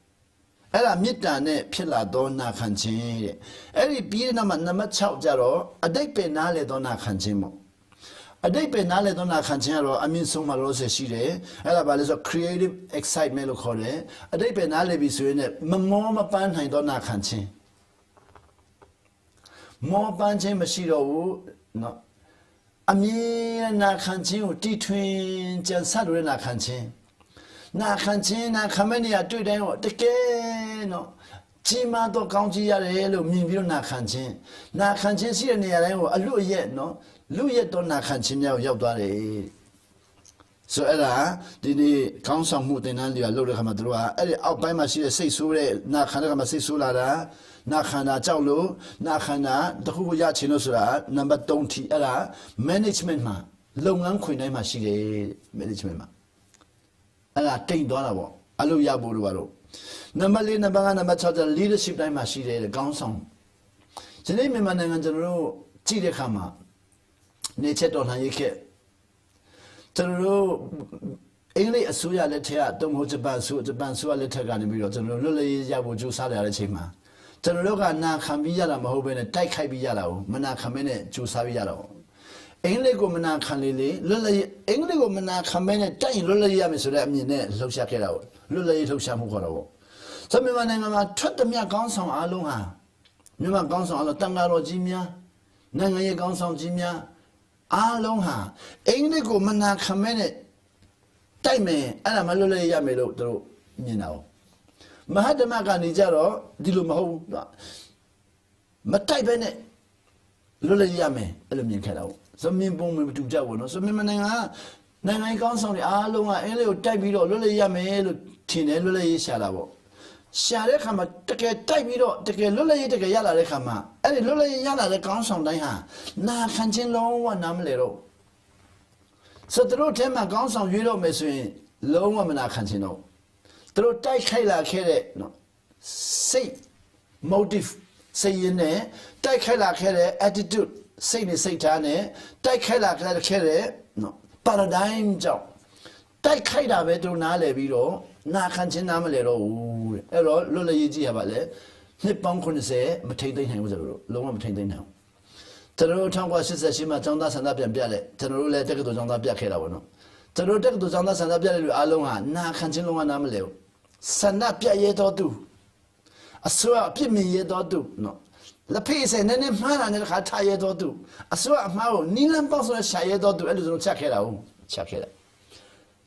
Ella Mita ne Pilla donna Cancini. Every Pianama Nama Chow Jaro, a day penale donna Cancimo. A day penale donna Cancino, I mean, Soma Rose Shire, Ella Balizo creative excitement locale, a day penale biswin, Mamma Panhai donna Cancin. More banjay machiro, no. I mean, na cancin, T-twin, just Saturday na cancin. Na cancin, na Camania, 2 days, the cane, no. Chima do county yellow, mean na cancin. Na cancin, see a near a loo yet, no. Loo yet don't na cancin, yodare. So, Ella, did the council mood in Andia, Lord Hamadrua, out by my say Sure, na Kanama say Sulara. Nakana Jaulo, Nakana, the Huyachinusra, number 20 era, management ma, long unquin machine management ma. Ella $10, Aluya Buruaro. Number Lina Bangana Machata leadership name machine, the Gonsong. The name of Manangano, Chidekama, Nature on Hayake. Turu English Asuya letter, don't hold the Bansua letter, Ganimiro, the Lulu Yabu Sala Chima. Teroga na Kambiyala Mahoben, Taikabiyalo, Manakamene, Jusaviyalo. Engligo Mana Kanili, Lula Engligo Mana Kamene, Tai Lula Yamisudamine, Loshakero, Lula Yoshamukoro. Some men took the Mia Gonson Alunga. Numa Gonson Tangaro Jimia, Nanga Gonson Jimia, Alonha, Englico Mana Kamene, Time, Anamalole Yamelo, you know. Mahadamaga Nijaro, Dilumaho, Matai Bene, Lula Yame, Elumin Kado. Some men boom to Jawano, some men Nangai Gonson, Alonga, Elio, Tabiro, Lula Yame, Tine, Lula Shalavo. Share kama take taibiro take lula take yala le kama ali lula yala le kansong dai ha na khan chin long wa nam le ro so tro the ma kansong yue lo me so yin long wa ma na khan chin lo tro tai khai la khe de no sei motive sei yin ne tai khai la khe de attitude sei ni sei tha ne tai khai la khe de no paradigm jaw tai khai da be tro na le bi ro na khan chin na ma le ro Ero, Lola Yiji Abale, Nippon Kunse, Matain him with a long matain now. Taro Tangwa says Shima Tonda Sandapian Biale, Tanurule take to Zonda Biakano. Taro take to Zonda Sandabial Alonga, Na Cantilonga Namaleo. Sandapia yet or two. A swa pimmy yet or two, no. La Pace and any man and had tired or two. A swa mao, Nilan Boss shy or two, and check it out. Check it.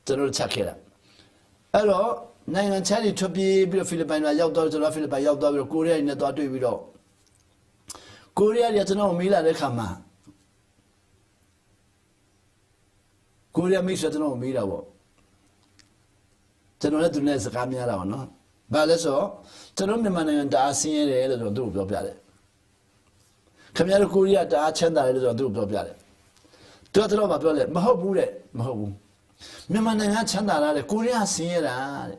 Taro check it. Hello. Nine Charlie to be Philippine, outdoors to Philippine, outdoor Korea in the daughter widow. Korea, yet no Mila de Kama. Korea makes it no Mila. Tenor to Ness Camilla, no? Baleso, Tenor man and Darcy and the other do of Yale. Camilla Korea, the Achenda, the do of Yale. Total of a bullet, Mahobule, Mahobu. Miman and Chanda, Korea Sierra.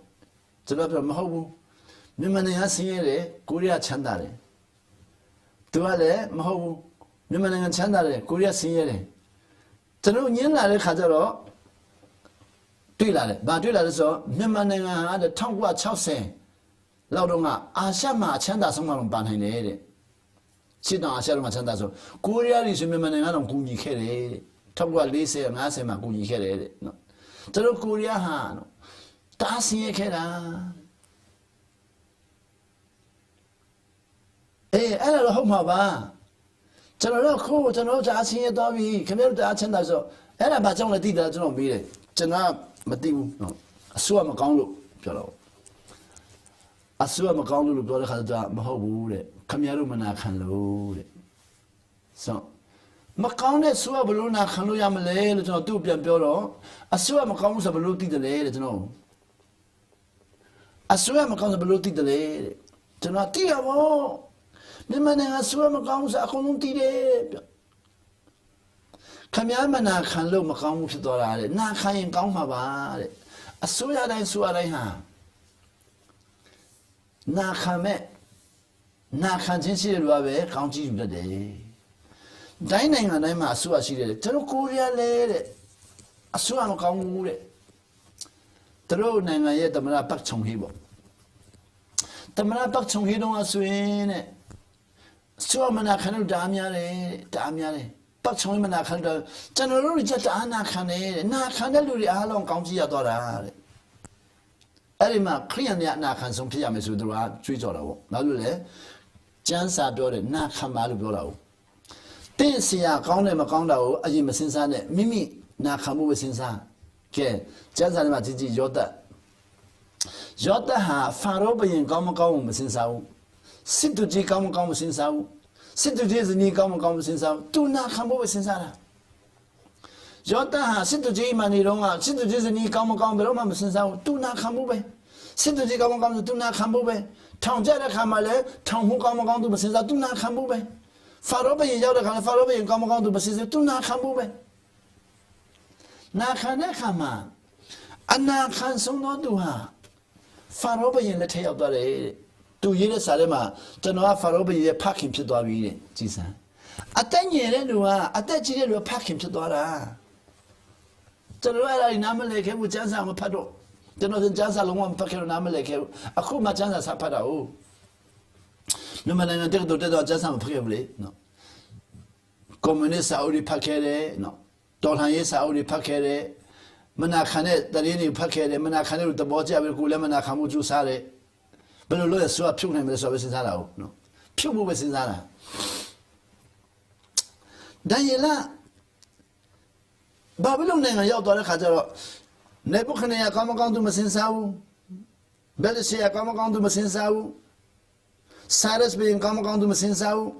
Mahobu, Mimania Sire, Korea Chandare. Tuale, Mahobu, Mimania Chandare, Korea Sire. Tanu Yena Kazaro, Tuilare, Batula so, Mimania had a Tongwa Chause, Laudonga, Ashama Chanda someone Banhane. Sit down Ashama Chanda so. Korea is Mimania on Kuni Kere, Tongwa Lise and Asema Kuni Kere. Tanu Korea Han. Tassie Kera. Eh, I don't know home haba. General Cool, General Tassie Dobby, come here to Achendazo. And about on the details don't be it. General Matu, a Sua Macondo, Jello. A Sua Macondo, brother had Mahobu, come here, Manakan load. So. Macondo Sua Baluna, Kanuya Malay, little two piano, a Sua Macondo Baluti the lady to know. I swear I'm going to be the lady. To not tea more. The man I swear I'm going to tea. Kamyamana can look Macon to Dorade, not hanging gone about it. I swear I swear I have. Na Kame, Na Kansi Rabe, county the day. Dining and I'm a sua she did. Tell Korea lady. I swear I'm going to Throw Nanga yet the Marapak Chong Hibo. The Marapak Chong Hido was swing. Suamana Kanu Damiare, Pak Chong Manakanda, General Jet Anna Cane, Nakaneluri Along County Adora. Elima, clean yet Nakan some Piamis with the Trizolo, Malule, Jansa Dore, Nakamalu Bolo. Then see a Conde Macondo, Ajima Sinsane, Mimi, Nakamu Sinsa. Che, Jansa Matiji Jota. Jota ha, Faroba in Gomacom Sinsau. Sit to G Gomacom Sinsau. Sit to Disney Gomacom Sinsau. Do not come over Sinsara. Jota ha, sit to G Manilonga, sit to Disney Gomacom Roma Sinsau. Do not come over. Sit to G Gomacom, do not come over. Town Jada Kamale, Town who Gomacom to Basinsa, do not come over. Faroba in Yoda, Faroba in Gomacom to Basinsa, do not come over. Nakanekama. Anna can so not do her. Faroba in the tail of the day. 2 years Salema, Genoa Faroba ye pack him to Dobby, Jesus. A 10 year Lua, a 10 year will pack him to Dora. Genoa in Amaleke with Jansa Pado. The Northern Jansa long packet on Amaleke, a Kuma Jansa Sapada. No man and take the dead of Jansa Priable, no. Communist Saudi Paquere, no. Dolhaye Saudi Paquere, Manakane, the Lini Paquere, Manakane, the Boja will go Lemanakamuju Sare. But a lawyer saw a pure name as always in Zara. No. Pure was in Zara. Daniela ဘာဖြစ်လို့နိုင်ငံရောက်သွားတဲ့ခါကျတော့နေပုခနဲ့ကောင်းမကောင်းသူမစင်စားဘူးဘယ်လိုရှိရကောင်းမကောင်းသူမစင်စားဘူးစာရစ်ဘင်းကောင်းမကောင်းသူမစင်စားဘူး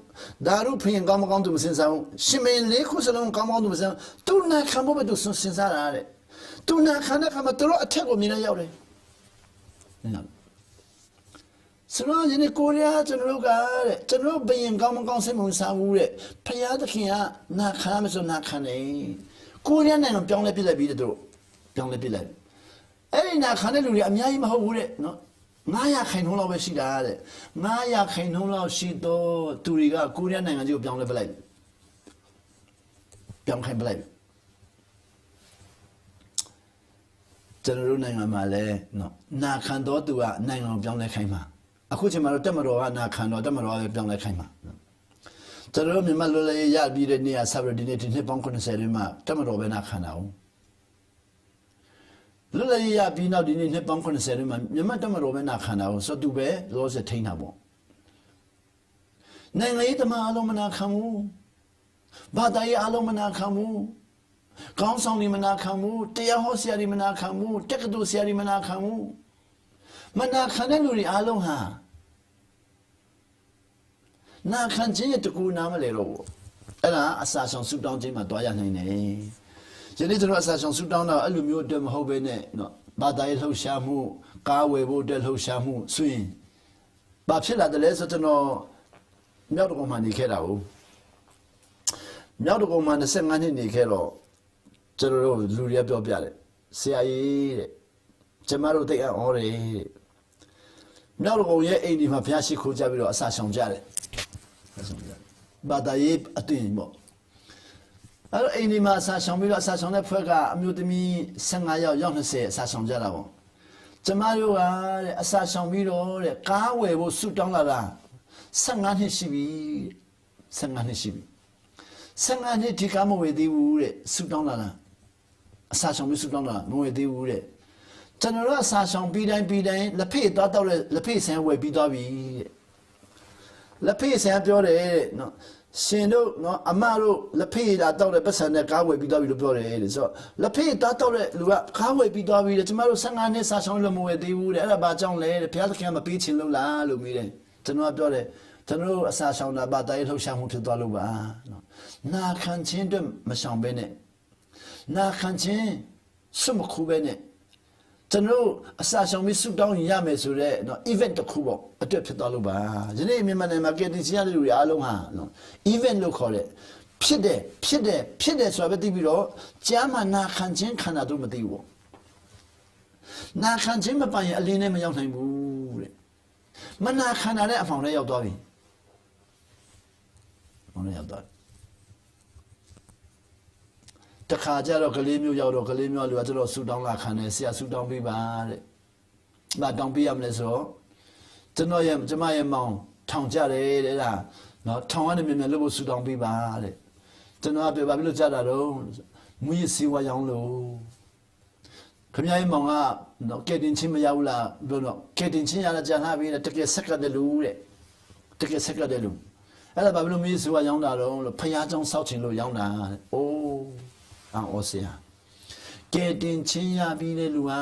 ဒါရုဖင်ကောင်းမကောင်းသူမစင်စားဘူးရှင်မင်းလေးခုစလုံးကောင်းမကောင်းသူမစင်သူနာခံဖို့ပဲသူစင်စားတာတဲ့သူနာခံတဲ့ခါမှာသူတို့အထက်ကိုမြင်နေရောက်တယ်ဆိုတော့ယနေ့ကိုရီးယားကျွန်တော်တို့ကတဲ့ကျွန်တော်ဘယင်ကောင်းမကောင်းစိတ်မဝင်စားဘူးတဲ့ဖယားသခင်ကနာခံမဆိုနာခံတယ်ကိုရီးယားနိုင်ငံပြောင်းလဲပြစ်လိုက်ပြီးတဲ့တို့ပြောင်းလဲပြစ်လိုက်အဲ့ဒီနာခံတဲ့လူတွေအများကြီးမဟုတ်ဘူးတဲ့နော်900ခိုင်နှုန်းလောက်ပဲရှိတာတဲ့900ခိုင်နှုန်းလောက်ရှိတော့သူတွေကကိုရီးယားနိုင်ငံကြီးကိုပြောင်းလဲပြလိုက်ပြောင်းခိုင်းပြလိုက်ကျွန်တော်တို့နိုင်ငံမှာလည်းနော်နာခံတော့သူကနိုင်ငံကိုပြောင်းလဲခိုင်းမှာအခုချိန်မှာတော့တက်မတော်ကနာခံတော့တက်မတော်လည်းပြောင်းလဲခိုင်းမှာကျွန်တော်တို့မြန်မာလူလေးရပြီးတဲ့နေရာဆပ်ရဒီနေ့ဒီနှစ်ပေါင်း90တွေမှာတက်မတော်ပဲနာခံတာဟုတ်လူလေးရပြီးနောက်ဒီနေ့နှစ်ပေါင်း90တွေမှာမြန်မာတက်မတော်ပဲနာခံတာဟုတ်ဆိုသူပဲလောစထိန်းတာပေါ့နိုင်ငံရေးတမအလုံးမနာခံဘူးဘာသာရေးအလုံးမနာခံဘူးကောင်းဆောင်တွေမနာခံဘူးတရားဟောဆရာတွေမနာခံဘူးတက္ကသိုလ်ဆရာတွေမနာခံဘူးမနာခံတဲ့လူတွေအလုံးဟာနာခံခြင်းရဲ့တကူနာမလဲတော့ဘူးအဲ့ဒါအစာဆောင်ဆူတောင်းခြင်းမှာတွားရနိုင်တယ်ယနေ့ကျွန်တော်အစာဆောင်ဆူတောင်းတော့အဲ့လိုမျိုးအတွက်မဟုတ်ဘဲနဲ့နော်ဘာသာရေးလှုပ်ရှားမှုကားဝယ်ဖို့အတွက်လှုပ်ရှားမှုဆိုရင်ဘာဖြစ်လာတယ်လဲဆိုကျွန်တော်မြောက်တကုံမှာနေခဲ့တာဟုတ်မြောက်တကုံမှာ25နှစ်နေခဲ့တော့ကျွန်တော်တို့လူတွေပြောပြတယ်ဆရာကြီးတဲ့ကျမတို့တိတ်အော်တယ်မြောက်တကုံရဲ့အိမ်ဒီမှာဘုရားရှိခိုးကြပြီးတော့အစာဆောင်ကြတယ်ဘာသာရေးအတင်းပေါ့အဲ့တော့အိမ်ဒီမှာအစာဆောင်ပြီးတော့အစာဆောင်တဲ့ဖွဲ့ကအမျိုးသမီး15ယောက်20အစာဆောင်ကြတာပေါ့ကျမတို့ကတဲ့အစာဆောင်ပြီးတော့တဲ့ကားဝယ်ဖို့ဆူတောင်းလာတာ15နှစ်ရှိပြီ15နှစ်ရှိပြီ15နှစ်ဒီကားမဝယ်သေးဘူးတဲ့ဆူတောင်းလာတာအစာဆောင်ပြီးဆူတောင်းလာမဝယ်သေးဘူးတဲ့ကျွန်တော်တို့အစာဆောင်ပြီးတိုင်းလက်ဖေးသွားတော့လက်ဖေးဆန်းဝယ်ပြီးသွားပြီတဲ့လက်ဖေးဆန်းပြောတယ်တဲ့နော်ရှင်တို့နော်အမတို့လက်ဖေးလာတော့တဲ့ပတ်စံနဲ့ကားဝယ်ပြီးသွားပြီလို့ပြောတယ်တဲ့ဆိုတော့လက်ဖေးသွားတော့တဲ့လူကကားဝယ်ပြီးသွားပြီတဲ့ကျမတို့15နှစ်စာဆောင်လို့မဝယ်သေးဘူးတဲ့အဲ့ဒါဘာကြောင့်လဲတဲ့ဘုရားသခင်ကမပေးချင်လို့လားလို့မေးတယ်ကျွန်တော်ကပြောတယ်ကျွန်တော်တို့အစာဆောင်တာဘာသာရေးလှုပ်ရှားမှုဖြစ်သွားလို့ပါနော်နာခံခြင်းအတွက်မဆောင်ဘဲနဲ့နာခံခြင်းစွမခုပဲနဲ့ကျွန်တော်အစာဆောင်ပြီးဆူတောင်းရမယ်ဆိုတော့နော် event တစ်ခုပေါ့အတွက်ဖြစ်သွားလို့ပါဒီနေ့မြန်မာနိုင်ငံမှာကယ်တင်စီရတဲ့လူတွေအားလုံးဟာနော် event လို့ခေါ်တဲ့ဖြစ်တယ်ဆိုတော့သိပြီးတော့ကြားမှာနာခံခြင်းခန္ဓာတို့မသိဘူးပေါ့နာခံခြင်းမပိုင်ရင်အလင်းနဲ့မရောက်နိုင်ဘူးတဲ့မနာခံတာတဲ့အဖောင်နဲ့ရောက်သွားပြီမောင်နဲ့ရောက်သွားတခါကျတော့ကလေးမျိုးရောက်တော့ကလေးမျိုးလူကကျတော့ဆူတောင်းလာခံတယ်ဆရာဆူတောင်းပေးပါတဲ့။ဘာတောင်းပေးရမလဲဆိုတော့ကျမရဲ့မောင်ထောင်ကြတယ်တဲ့ဒါနော်ထောင်ကနေမြင်လို့ဆူတောင်းပေးပါတဲ့။ကျွန်တော်ကဘာဖြစ်လို့ကြတာတော့မူရစီဝါရောင်းလို့ခမရဲ့မောင်ကနော်ကဲတင်ချင်းမရဘူးလားပြောတော့ကဲတင်ချင်းရတာကြာလာပြီတဲ့တကယ်ဆက်ကတဲ့လူတဲ့တကယ်ဆက်ကတဲ့လူအဲ့ဒါဘာဖြစ်လို့မူရစီဝါရောင်းတာတော့ဖယားเจ้าစောက်ချင်လို့ရောင်းတာတဲ့။အိုးအော်ဆရာကဲတင်ချင်းရပြီးတဲ့လူဟာ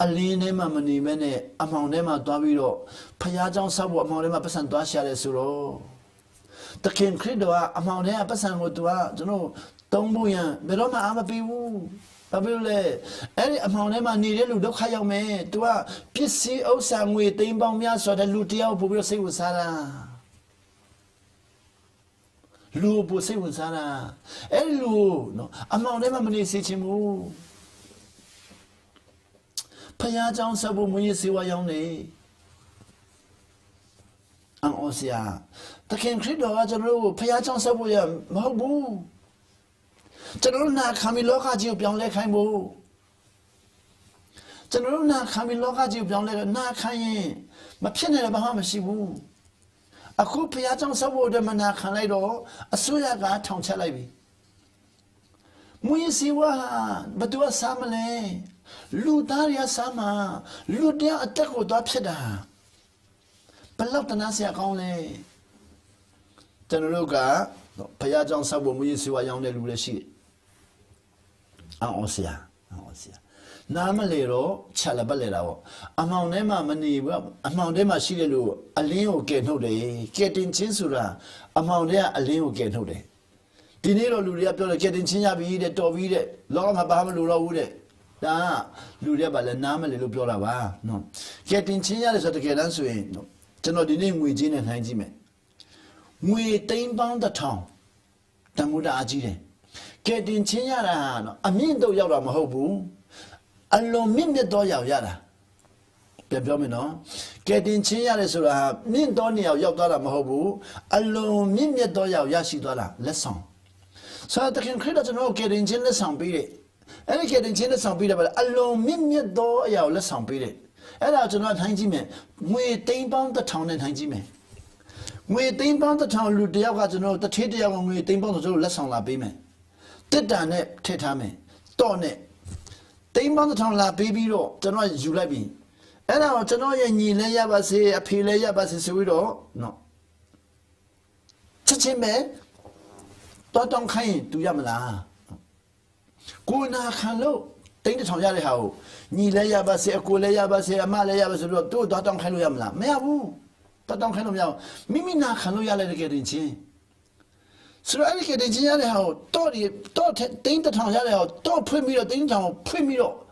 အလင်းထဲမှာမနေမဲနဲ့အမောင်ထဲမှာသွားပြီးတော့ဖယားเจ้าဆောက်ဖို့အမောင်ထဲမှာပတ်စံသွားရှာတယ်ဆိုတော့တခင်ခရစ်တော်ကအမောင်ထဲကပတ်စံကိုသူကကျွန်တော်သုံးဖို့ရန်ဘယ်တော့မှအားမပေးဘူးဘာဖြစ်လို့လဲအဲ့ဒီအမောင်ထဲမှာနေတဲ့လူဒုက္ခရောက်မယ်သူကပစ္စည်းဥစ္စာငွေသိန်းပေါင်းများစွာတဲ့လူတယောက်ပို့ပြီးတော့စိတ်ဝင်စားတာလူပိုစိတ်ဝင်စားတာအဲ့လူနော်အမောင်ထဲမှာမနေစေချင်ဘူးဖယားเจ้าဆောက်ဖို့မွေးစေဝါရောင်းနေအော်ဆရာတခင်ခရစ်တော်ကကျွန်တော်တို့ဖယားเจ้าဆောက်ဖို့ရမဟုတ်ဘူးကျွန်တော်တို့နာခံပြီးလောကကြီးကိုပြောင်းလဲခိုင်းဖို့ကျွန်တော်တို့နာခံပြီးလောကကြီးကိုပြောင်းလဲနာခံရင်မဖြစ်နိုင်တဲ့ဘာမှမရှိဘူးအခုဖယားเจ้าဆောက်ဖို့အတွက်မနာခံလိုက်တော့အစိုးရကထောင်ချလိုက်ပြီမွေးစီဝါဘသူကစားမလဲလူသားရစားမှာလူတရားအတက်ကိုသွားဖြစ်တာဘလောက်တနာစရာကောင်းလဲကျွန်တော်တို့ကဖယားเจ้าဆောက်ဖို့မွေးစီဝါရောင်းတဲ့လူလည်းရှိတယ် Aosia. Namalero, Chalabalero. Among them are many, among them are Shilu, a leo get no day, getting Chinsura, among there a leo get no day. Dinero Luria getting China be it, Tovide, Long Abama Lura would it. Da, Luria Balanama, little Piola, no. Getting China is at the get answering, no. General the name we Jin and Hajime. Wetain bound the town. Tamuda Ajide. Getting China, a mean do Yara Mahobu. Alone minute do yada. Pepomino. Getting China Sura, min donia Yodara Mahobu. Alone minute do yashi dollar, lesson. So the can credit to know getting China some beat it. And getting China some beat it, but alone minute do lesson beat it. And I do not hang me. We think bound the town and hang me. We think bound the town, Ludia got to know the Tidia when we think bound the lesson la beame. Did done it, Tetame, Don it. Think bound the town la baby, the noise you like me. And I want to know ye lay up as a pilay up as a widow. No. Chachime, don't kind to Yamala. Go na hello. Think the town yard how. Ni lay up as a coolay up as a malay up as a do don't kind of Yamla. Meabu. Don't kind of Yam. Mimi na Hanoya get in chin. So I get in chin how. Don't think the town yard how. Don't put me a ding town, put me up.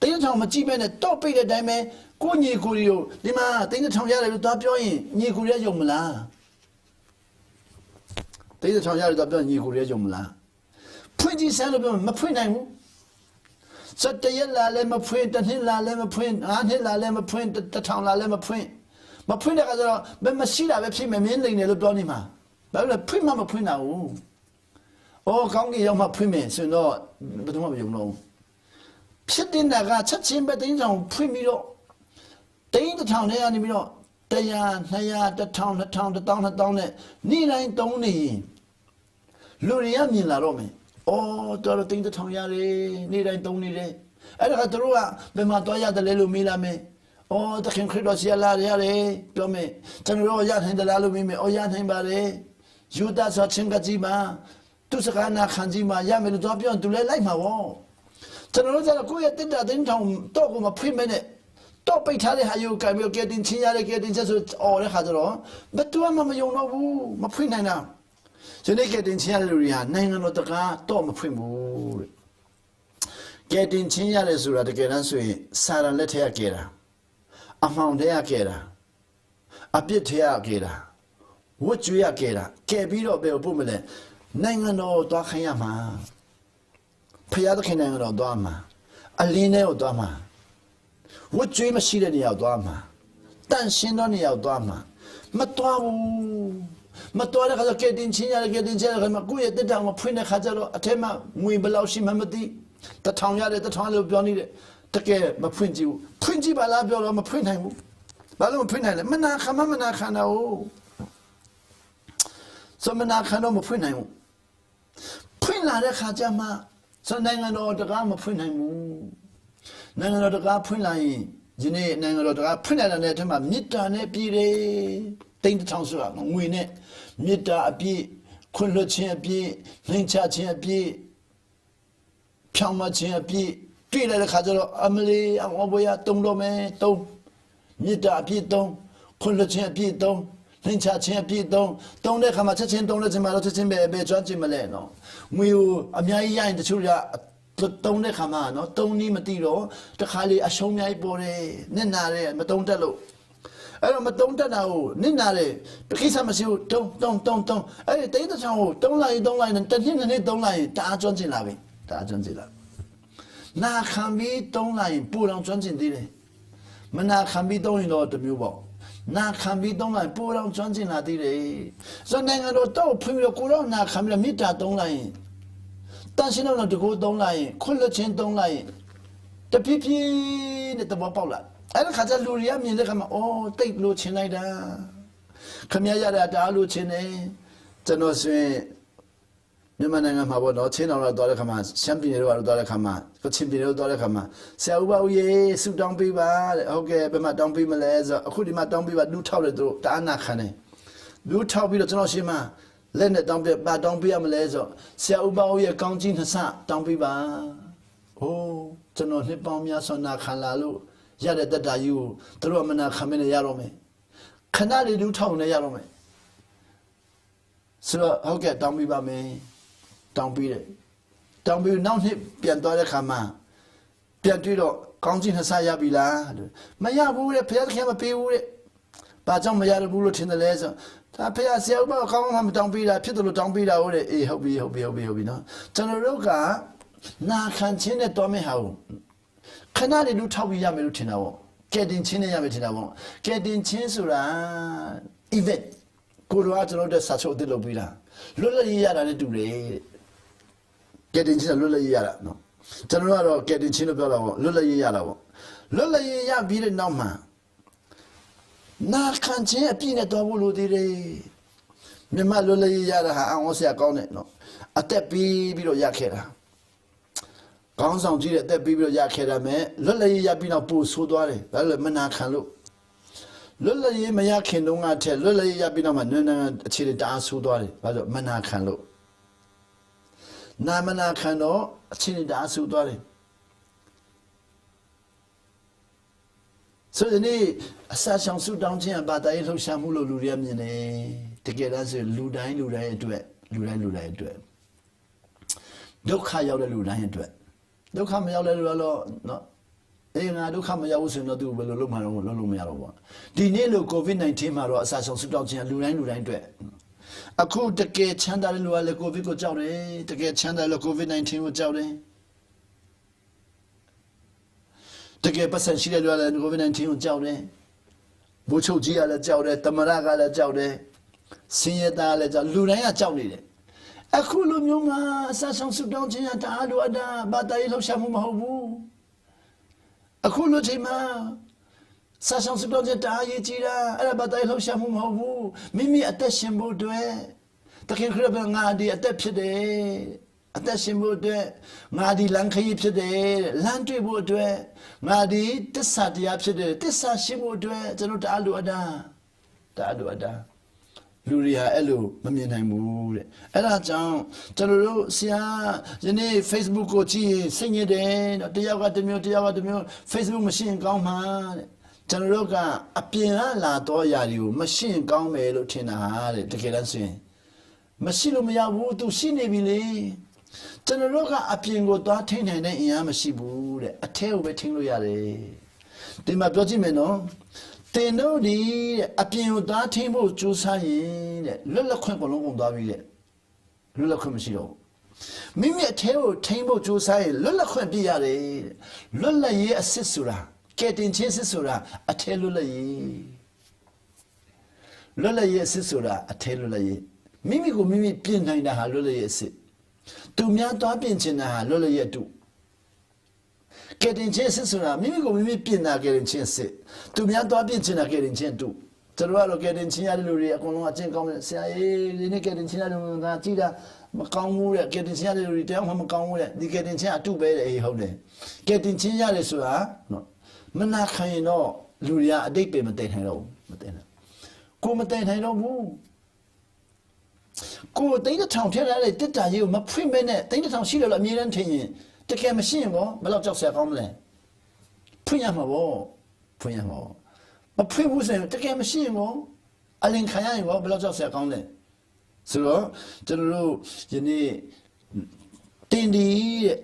Think the town, my G-man, don't pay the dime. Go near Gurio. Lima, think the town yard will drop you in. Near Guria Yomla. Think the town yard will drop you in Guria Yomla. Pretty celebrate my print. So the yellow lemma print, the hill lemma print, and hill lemma print, the town lemma print. My print, but my sheet I've seen my mending the Donima. But the print mamma print now. Oh, Congi on my print, so no, but you know. Sitting there, got such him, but things on primiro. They in the town, they are the town, the town, Nina ain't only. Luriani la Rome. Oh, do think the town yari, Nina ain't only. I got to rua, Bematoya, the little milame. Oh, the king credosia la yare, Plome. Tanro Yan and the Lalumime, or Yan Hembare. Judas or Chingajima. Tusakana Kanjima, Yamil Dopion to lay like my wall. Tanrosa Kuya did that in town, talk of a pre-minute. Don't be telling how you can get in China, getting just all the Hadro. But to a mamma, you know, my pre-nana. So they get in China, Nang of the car, Tom Primu. Get in China, Sura to get answer, Sarah let her get her. A mound there get her. A bit here get her. What you are get her? Cabiro Bell Boomerang. Nang no Dokayama. Piado Canang or Dama. Aline or Dama. What dream a sheet in the Aldama? Dancing on the Aldama. Matuabu. Matua has a kid in China, get in China, Maguya, the town of Prince Hazaro, Atema, we below Shimamadi, the town yard at the town of Johnny, the care, my print you. Printy by Labio, my print him. Balloon print, Manaka Manakano. So Manakano, my print him. Print like Hajama. So Nangan the Gama print him. Nangan the Gama print line. Jine Nangan the Gama print and let him a Mita Nepire. Think the town so win it. Mita a bee, Kunlo Chin a bee, Lincha Chin a bee, Piama Chin a bee, three letter Hazaro, Amelie, and Oboya, Domlome, Dom, Mita a bee, Dom, Kunlo Chin a bee, Dom, Lincha Chin a bee, Dom, don't let come at Chin, don't let him out to him, be judging Maleno. We will, Amia in the Churia, don't let come on, don't need Matiro, the Hali Ashomia Bore, Nenare, Matondalo. I don't know, Ninare, because I'm a shoe, don't. I take the town, don't lie, and tell him and don't lie, Da Johnson Lavi, Da Johnson. Na can be don't lie, pull on Johnson Dile. Mana can be don't know the mule. Na can be don't lie, pull on Johnson Adile. So then I don't put your corona, come to meet that don't lie. Dancing on the good don't lie, Kulla Chin don't lie. The PP at the Bopola. I don't have a Luria, me, oh, take Luchin like that. Come here at Alucine, Janos, Numananga Mabo, Chin or $1 command, Champion or $1 command, for Champion $1 command. Say, well, ye, so don't be bad, okay, but my don't be Malays, or could my don't be what do tell it, Dana Hane. Do tell me the Janoshima, လက်နဲ့တောင်းပြပါတောင်းပြရမလဲဆိုဆရာဥပအောင်ရဲ့ကောင်းကြီးနှစ်ဆတောင်းပြပါဟိုးကျွန်တော်နှစ်ပေါင်းများစွာနာခံလာလို့ရတဲ့တက်တာကြီးကိုသူတို့ကမနာခံမနဲ့ရတော့မယ်ခဏလေးတူထောင်နေရတော့မယ်ဆိုတော့ဟုတ်ကဲ့တောင်းပြပါမယ်တောင်းပြီးတယ်တောင်းပြီးနောက်နှစ်ပြန်သွားတဲ့ခါမှာပြန်တွေ့တော့ကောင်းကြီးနှစ်ဆရပြီလားမရဘူးတဲ့ဖခင်ကမပေးဘူးတဲ့ဘာကြောင့်မရဘူးလို့ထင်တယ်လဲဆိုဒါဖခင်ဆရာဥပကောင်းမှမတောင်းပေးတာဖြစ်တယ်လို့တောင်းပေးတာဟုတ်တယ်အေးဟုတ်ပြီနော်ကျွန်တော်တို့ကနာခံခြင်းနဲ့တော်မဲ့ဟာကိုခဏလေးလူထောက်ပြီးရမယ်လို့ထင်တာပေါ့ကဲတင်ချင်းနဲ့ရမယ်ထင်တာပေါ့ကဲတင်ချင်းဆိုတာ event ကိုတော့ကျွန်တော်တို့စာချုပ်အစ်လုပ်ပြီးတာလွတ်လပ်ရေးရတာနဲ့တူတယ်ကဲတင်ချင်းလွတ်လပ်ရေးရတာနော်ကျွန်တော်တို့ကတော့ကဲတင်ချင်းလို့ပြောတာပေါ့လွတ်လပ်ရေးရတာပေါ့လွတ်လပ်ရေးရပြီးတဲ့နောက်မှာနာခံခြင်းအပြည့်နဲ့တော်ဖို့လိုသေးတယ်မြန်မာလွတ်လပ်ရေးရတာဟာအောင်ဆရာကောင်းတယ်နော်အသက်ပြီးတော့ရခဲ့တာကောင်းဆောင်ကြီးတဲ့အသက်ပြီးတော့ရခဲ့တာမဲ့လွတ်လပ်ရေးရပြီးတော့ပို့ဆိုးသွားတယ်ဒါလည်းမနာခံလို့လွတ်လပ်ရေးမရခင်တုန်းကထက်လွတ်လပ်ရေးရပြီးတော့မှနန်းနန်းအခြေအနေတအားဆိုးသွားတယ်ဘာလို့မနာခံလို့မနာခံတော့အခြေအနေတအားဆိုးသွားတယ်ဆိုတဲ့နေ့အစာဆောင်ဆူတောင်းခြင်းဘာသာရေးလှုပ်ရှားမှုလို့လူတွေမြင်တယ်တကယ်တမ်းဆိုလူတိုင်းအတွက်ဒုက္ခရောက်တဲ့လူတိုင်းအတွက်ဒုက္ခမရောက်တဲ့လူကတော့နော်အေးငါဒုက္ခမရောက်ဘူးဆိုရင်တော့သူဘယ်လိုလုပ်မှတော့လုပ်လို့မရတော့ဘူးဒီနေ့လို့ COVID-19 မှာတော့အစာဆောင်ဆူတောင်းခြင်းလူတိုင်းအတွက်အခုတကယ်ချမ်းသာတဲ့လူကလည်း COVID ကိုကြောက်တယ်တကယ်ချမ်းသာလို့ COVID-19 ကိုကြောက်တယ်တကယ်ပတ်စံရှိတဲ့လူကလည်း COVID-19 ကိုကြောက်တယ်ဘိုးချုပ်ကြီးကလည်းကြောက်တယ်တမရကလည်းကြောက်တယ်စင်ရသားလည်းကြောက်လူတိုင်းကကြောက်နေတယ်အခုလူမျိုးမှာအစာဆောင်ဆူတောင်းခြင်းတအားလိုအပ်တာဘာသာရေးလှုပ်ရှားမှုမဟုတ်ဘူးအခုလူချိန်မှာစာဆောင်ဆူတောင်းခြင်းတအားရေးကြည့်တာအဲ့ဒါဘာသာရေးလှုပ်ရှားမှုမဟုတ်ဘူးမိမိအသက်ရှင်ဖို့အတွက်တခင်ခရစ်တော်ငါဒီအသက်ဖြစ်တယ်အသက်ရှင်ဖို့အတွက်ငါဒီလမ်းခရီးဖြစ်တယ်လမ်းတွေ့ဖို့အတွက်ငါဒီတစ္ဆာတရားဖြစ်တယ်တစ္ဆာရှိဖို့အတွက်ကျွန်တော်တအားလိုအပ်တာလူတွေဟာအဲ့လိုမမြင်နိုင်ဘူးတဲ့အဲ့ဒါကြောင့်ကျွန်တော်တို့ဆရာယနေ့ Facebook ကိုကြည့်ရင်စိတ်ညစ်တယ်တယောက်ကတစ်မျိုး Facebook မရှိရင်ကောင်းမှာတဲ့ကျွန်တော်တို့ကအပြင်ကလာတော့ຢာတွေကိုမရှိရင်ကောင်းမယ်လို့ထင်တာတဲ့တကယ်တမ်းဆိုရင်မရှိလို့မရဘူးသူရှိနေပြီလေကျွန်တော်တို့ကအပြင်ကိုသွားထိနိုင်တဲ့အင်အားမရှိဘူးတဲ့အထဲကိုပဲထိလို့ရတယ်ဒီမှာပြောကြည့်မယ်နော်တင်တို့ဒီတဲ့အပြင်ကိုသွားထိဖို့ကြိုးစားရင်တဲ့လွတ်လပ်ခွင့်ကိုလုံးကုန်သွားပြီတဲ့လွတ်လပ်ခွင့်မရှိတော့မိမိအထဲကိုထိဖို့ကြိုးစားရင်လွတ်လပ်ခွင့်ပြရတယ်လွတ်လပ်ရေးအစစ်ဆိုတာကဲတင်ချင်းစစ်ဆိုတာအထဲလွတ်လပ်ရေးအစစ်ဆိုတာအထဲလွတ်လပ်ရေးမိမိကိုမိမိပြင်နိုင်တာဟာလွတ်လပ်ရေးအစစ်သူများသွားပြင်ချင်တာဟာလွတ်လပ်ရေးအတုကဲတင်ချင်းစစ်ဆိုတာမိမိကိုမိမိပြင်တာကဲတင်ချင်းစစ်သူများသွားပြင်ချင်တာကဲတင်ချင်းအတုကျွန်တော်ကတော့ကဲတင်ချင်းရတဲ့လူတွေအကုန်လုံးအကျင့်ကောင်းတယ်ဆရာကြီးဒီနေ့ကဲတင်ချင်းရတဲ့လူကကြည့်တာမကောင်းဘူးတဲ့ကဲတင်ချင်းရတဲ့လူတွေတယောက်မှမကောင်းဘူးတဲ့ဒီကဲတင်ချင်းအတုပဲတဲ့ဟုတ်တယ်ကဲတင်ချင်းရတယ်ဆိုတာနော်မနာခံရင်တော့လူတွေကအတိတ်ပဲမတည်နိုင်တော့ဘူးမတည်နိုင်ကိုမတည်နိုင်တော့ဘူးကိုတိတ်ထောင်ထည့်ရတဲ့တစ်တာကြီးကိုမဖွင့်မဲနဲ့တိတ်ထောင်ရှိတယ်လို့အမြဲတမ်းထင်ရင်တကယ်မရှိရင်ကောဘယ်တော့ကြောက်စရာကောင်းမလဲဖွင့်ရမှာပေါ့မဖွင့်ဘူးဆိုရင်တကယ်မရှိရင်ကောအလင်ခံရရင်ကောဘယ်တော့ကြောက်စရာကောင်းလဲဆိုတော့ကျွန်တော်တို့ယနေ့တင်ဒီ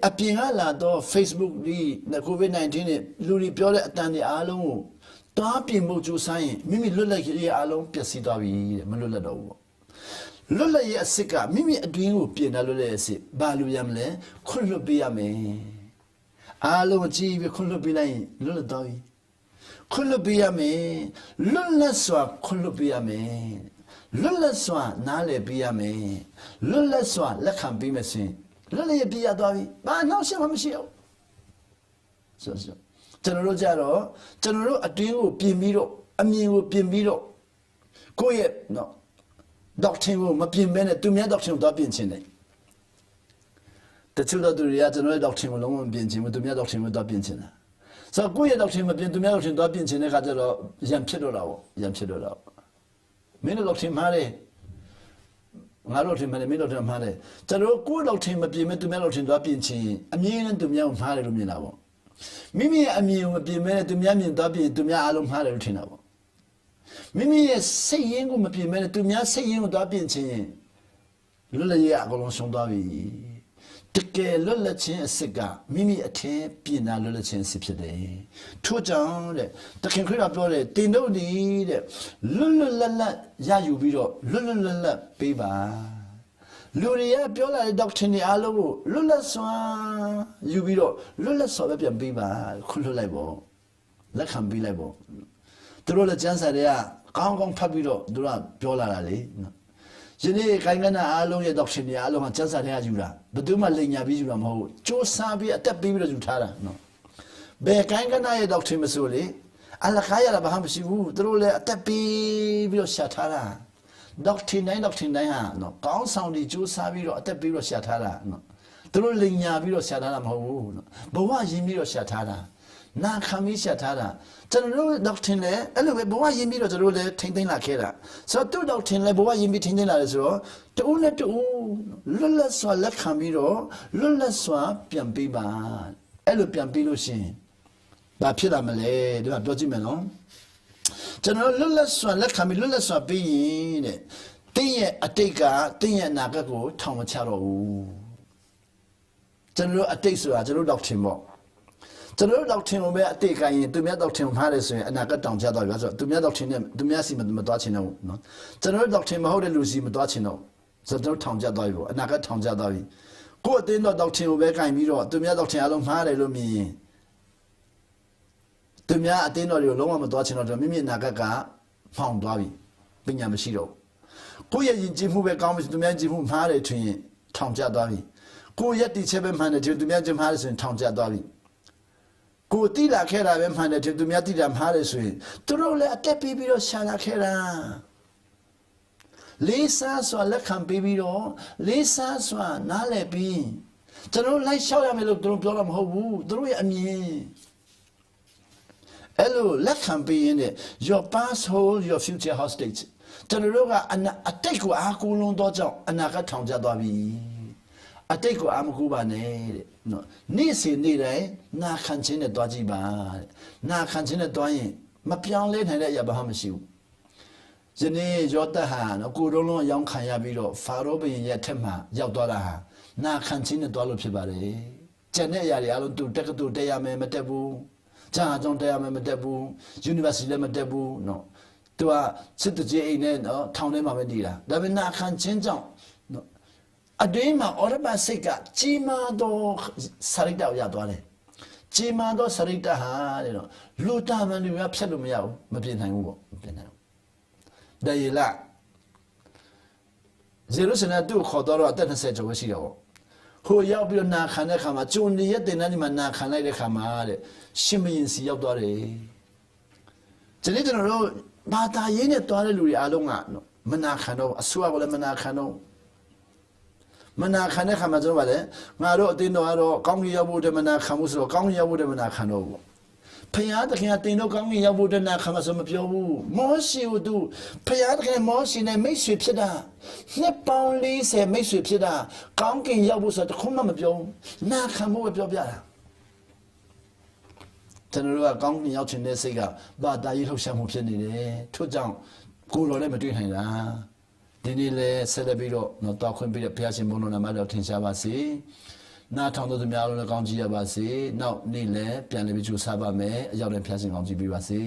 အပြင်ကလာတော့ Facebook ဒီ COVID-19 နဲ့လူတွေပြောတဲ့အတန်တွေအားလုံးကိုတွားပြင်ဖို့ကြိုးစားရင်မိမိလွတ်လပ်ရေးအားလုံးပျက်စီးသွားပြီတဲ့မလွတ်လပ်တော့ဘူးပေါ့လွတ်လပ်ရေးအစစ်ကမိမိအတွင်းကိုပြင်တာလွတ်လပ်ရေးအစစ်ဘာလို့ရမလဲခွင့်လွတ်ပေးရမယ်အားလုံးကြည့်ပြီးခွင့်လွတ်ပေးလိုက်ရင်လွတ်လပ်သွားပြီခွင့်လွတ်ပေးရမယ်လွတ်လပ်စွာခွင့်လွတ်ပေးရမယ်လွတ်လပ်စွာနားလည်ပေးရမယ်လွတ်လပ်စွာလက်ခံပေးမယ်ဆိုရင်လွတ်လပ်ရေးပြရသွားပြီဘာနောက်ရှင်းမှမရှိအောင်ဆိုကျွန်တော်တို့ကြတော့ကျွန်တော်တို့အတွင်းကိုပြင်ပြီးတော့အမြင်ကိုပြင်ပြီးတော့ကိုယ့်ရဲ့နော်ဒေါက်ထင်ကိုမပြင်ဘဲနဲ့သူများဒေါက်ထင်ကိုတော့ပြင်ချင်တယ်တချို့တို့တွေကကျွန်တော်ရဲ့ဒေါက်ထင်ကိုလုံးဝမပြင်ချင်ဘူးသူများဒေါက်ထင်ကိုတော့ပြင်ချင်တာဆိုတော့ကိုယ့်ရဲ့ဒေါက်ထင်မပြင်သူများဒေါက်ထင်တော့ပြင်ချင်တဲ့ခါကျတော့ရံဖြစ်တော့တာပေါ့မင်းတို့ဒေါက်ထင်မှားတယ် ငါတို့ထင်မှလည်းမင်းတို့ထင်မှားတယ်ကျွန်တော်ကိုယ်တော့ထင်မပြင်းမဲ့သူများတော့ထင်သွားပြင်ချင်းအမြင်နဲ့သူများကိုမှားတယ်လို့မြင်တာပေါ့မိမိရဲ့အမြင်ကိုမပြင်းမဲ့သူများမြင်သွားပြင်သူများအားလုံးမှားတယ်လို့ထင်တာပေါ့မိမိရဲ့စိတ်ရင်းကိုမပြင်းမဲ့သူများစိတ်ရင်းကိုသွားပြင်ချင်းလွတ်လပ်ရေးအကုန်လုံးရှုံးသွားပြီတကယ်လွတ်လပ်ခြင်းအစစ်ကမိမိအထင်ပြင်နာလွတ်လပ်ခြင်းအစစ်ဖြစ်တယ်ထို့ကြောင့်တဲ့တခင်ခရစ်တော်ပြောတယ်တင်တို့ဒီတဲ့လွတ်လွတ်လပ်လပ်ရယူပြီးတော့လွတ်လွတ်လပ်လပ်ပေးပါလူတွေကပြောလာတဲ့ doctrine တွေအားလုံးကိုလွတ်လပ်စွာယူပြီးတော့လွတ်လပ်စွာပဲပြန်ပေးပါခွလွတ်လိုက်ပေါ့လက်ခံပေးလိုက်ပေါ့သူတို့လည်းကျမ်းစာတွေကကောင်းကောင်းဖတ်ပြီးတော့သူတို့ကပြောလာတာလေယနေ့ခိုင်ကနာအားလုံးရဲ့ doctrine တွေအားလုံးကကျမ်းစာတွေကယူတာဘယ်သူမှလိမ်ညာပြီးယူတာမဟုတ်ဘူးစ조사ပြီးအသက်ပေးပြီးတော့ယူထားတာနော်ဘယ်ခိုင်ကနာရဲ့ doctrine မဆိုလေအလကားရတာဘာမှမရှိဘူးသူတို့လည်းအသက်ပေးပြီးတော့ရှာထားတာ doctrine တိုင်းဟာနော်ကောင်းဆောင်တွေစ조사ပြီးတော့အသက်ပေးပြီးတော့ရှာထားတာနော်သူတို့လိမ်ညာပြီးတော့ရှာထားတာမဟုတ်ဘူးနော်ဘဝရင်းပြီးတော့ရှာထားတာနာခံပြီးရှာထားတာကျွန်တော်တို့ doctrine လဲအဲ့လိုပဲဘဝရင်းပြီးတော့ကျွန်တော်တို့လည်းထိမ့်သိမ့်လာခဲ့တာဆိုတော့သူ့ doctrine လဲဘဝရင်းပြီးထိမ့်သိမ့်လာတယ်ဆိုတော့တူနဲ့တူလွတ်လပ်စွာလက်ခံပြီးတော့လွတ်လပ်စွာပြန်ပေးပါအဲ့လိုပြန်ပေးလို့ရှိရင်ဘာဖြစ်လာမလဲဒီမှာပြောကြည့်မယ်နော်ကျွန်တော်လွတ်လပ်စွာလက်ခံပြီးလွတ်လပ်စွာပေးရင်တဲ့တင်းရဲ့အတိတ်ကတင်းရဲ့အနာဂတ်ကိုထောင်မချတော့ဘူးကျွန်တော်အတိတ်ဆိုတာကျွန်တော် doctrine ပေါ့ကျွန်တော်တို့ doctrine ကိုပဲအတိတ်ကရင်သူများ doctrine မှားတယ်ဆိုရင်အနာဂတ်တောင်ကျသွားပြီဆိုတော့သူများ doctrine နဲ့သူများစီမသွားချင်တော့ဘူးနော်ကျွန်တော်တို့ doctrine မဟုတ်တဲ့လူစီမသွားချင်တော့ဆိုတော့ထောင်ကျသွားပြီပေါ့အနာဂတ်ထောင်ကျသွားပြီကိုယ်အတင်းတော့ doctrine ကိုပဲကင်ပြီးတော့သူများ doctrine အလုံးမှားတယ်လို့မြင်ရင်သူများအတင်းတော်တွေကိုလုံးဝမသွားချင်တော့မိမိအနာဂတ်ကဖောင်သွားပြီပညာမရှိတော့ကိုယ့်ရဲ့ယဉ်ကျေးမှုပဲကောင်းပြီသူများယဉ်ကျေးမှုမှားတယ်ထင်ရင်ထောင်ကျသွားပြီကိုယ့်ရဲ့တည်ချက်ပဲမှန်တယ်သူများယဉ်ကျေးမှားတယ်ဆိုရင်ထောင်ကျသွားပြီကိုတိလာခဲ့တာပဲမှန်တယ်သူများတိတာမှားတယ်ဆိုရင်သူတို့လည်းအတက်ပြီးတော့ရှာလာခဲ့တာလေးစားစွာလက်ခံပြီးတော့လေးစားစွာနားလည်ပြီးကျွန်တော်လိုက်လျှောက်ရမယ်လို့သူတို့ပြောတာမဟုတ်ဘူးသူတို့ရဲ့အမြင်အဲ့လိုလက်ခံပြီးရင် your past hold your future hostage ကျွန်တော်တို့ကအတိတ်ကိုအားကိုးလုံးတော့ကြောင့်အနာဂတ်ထောင်ကျသွားပြီအတိတ်ကိုအာမကူပါနဲ့တဲ့နော်နေ့စဉ်နေ့တိုင်းနာခံခြင်းနဲ့တွားကြည့်ပါတဲ့နာခံခြင်းနဲ့တွားရင်မပြောင်းလဲနိုင်တဲ့အရာဘာမှမရှိဘူးယနေ့ယောသဟာနော်ကိုလုံးလုံးအယောင်းခံရပြီးတော့ဖာရောဘုရင်ရဲ့ထက်မှရောက်သွားတာဟာနာခံခြင်းနဲ့တွားလို့ဖြစ်ပါတယ်ကျန်တဲ့အရာတွေအားလုံးသူတက်ကတူတက်ရမယ်မတက်ဘူးဂျာကြောင့်တက်ရမယ်မတက်ဘူး university လည်းမတက်ဘူးနော်သူကစစ်တကြီးအိမ်နဲ့နော်ထောင်ထဲမှာပဲနေတာဒါပေမဲ့နာခံခြင်းကြောင့်အတွင်းမှာအော်ရမစိတ်ကကြီးမားသောစရိတ်တောက်ရသွားတယ်ကြီးမားသောစရိတ်တဟာတဲ့နော်လူတာမန်တွေကဖြတ်လို့မရဘူးမပြင်နိုင်ဘူးပေါ့မပြင်နိုင်ဘူးဒါရလာဇေရုဆလမ်သူ့ခေါ်တော့အသက်20ကျော်ရှိတော့ဟိုရောက်ပြီးတော့နာခံတဲ့ခါမှာဂျုံနေရဲ့တင်တဲ့ဒီမှာနာခံလိုက်တဲ့ခါမှာတဲ့ရှင်မင်းစီရောက်သွားတယ်ကျွန်တော်တို့ဘာသာရေးနဲ့တွားတဲ့လူတွေအားလုံးကနော်မနာခံတော့အစိုးရကလည်းမနာခံတော့မနာခံတဲ့ခါမှာကျွန်တော်ဗါလဲငါတို့အတင်းတော်ကတော့ကောင်းကြီးရောက်ဖို့တမနာခံမှုဆိုတော့ကောင်းကြီးရောက်ဖို့တမနာခံတော့ဘူးဖယားတခင်ကတင်တော့ကောင်းကြီးရောက်ဖို့တနာခံမှာဆိုမပြောဘူးမောရှိကိုသူဖယားတခင်မောရှိနဲ့မိတ်ဆွေဖြစ်တာနှစ်ပေါင်း40မိတ်ဆွေဖြစ်တာကောင်းကင်ရောက်ဖို့ဆိုတော့တခုမှမပြောဘူးနာခံဖို့ပဲပြောပြတာကျွန်တော်တို့ကကောင်းကင်ရောက်ခြင်းတဲ့စိတ်ကဘာသာရေးလှုပ်ရှားမှုဖြစ်နေတယ်ထို့ကြောင့်ကိုယ်တော်လည်းမတွေ့နိုင်တာဒီနေ့လဲဆက်လက်ပြီးတော့တော့တောက်ခွင့်ပြီးတဲ့ဘုရားရှင်ဘုန်းတော်နာမတော်ထင်ရှားပါစေနားထောင်သူများလုံးလည်းကောင်းကြည့်ရပါစေနောက်နေ့လဲပြန်လည်ပြီးကြိုးစားပါမယ်အရောက်တဲ့ဘုရားရှင်ကောင်းကြည့်ပေးပါစေ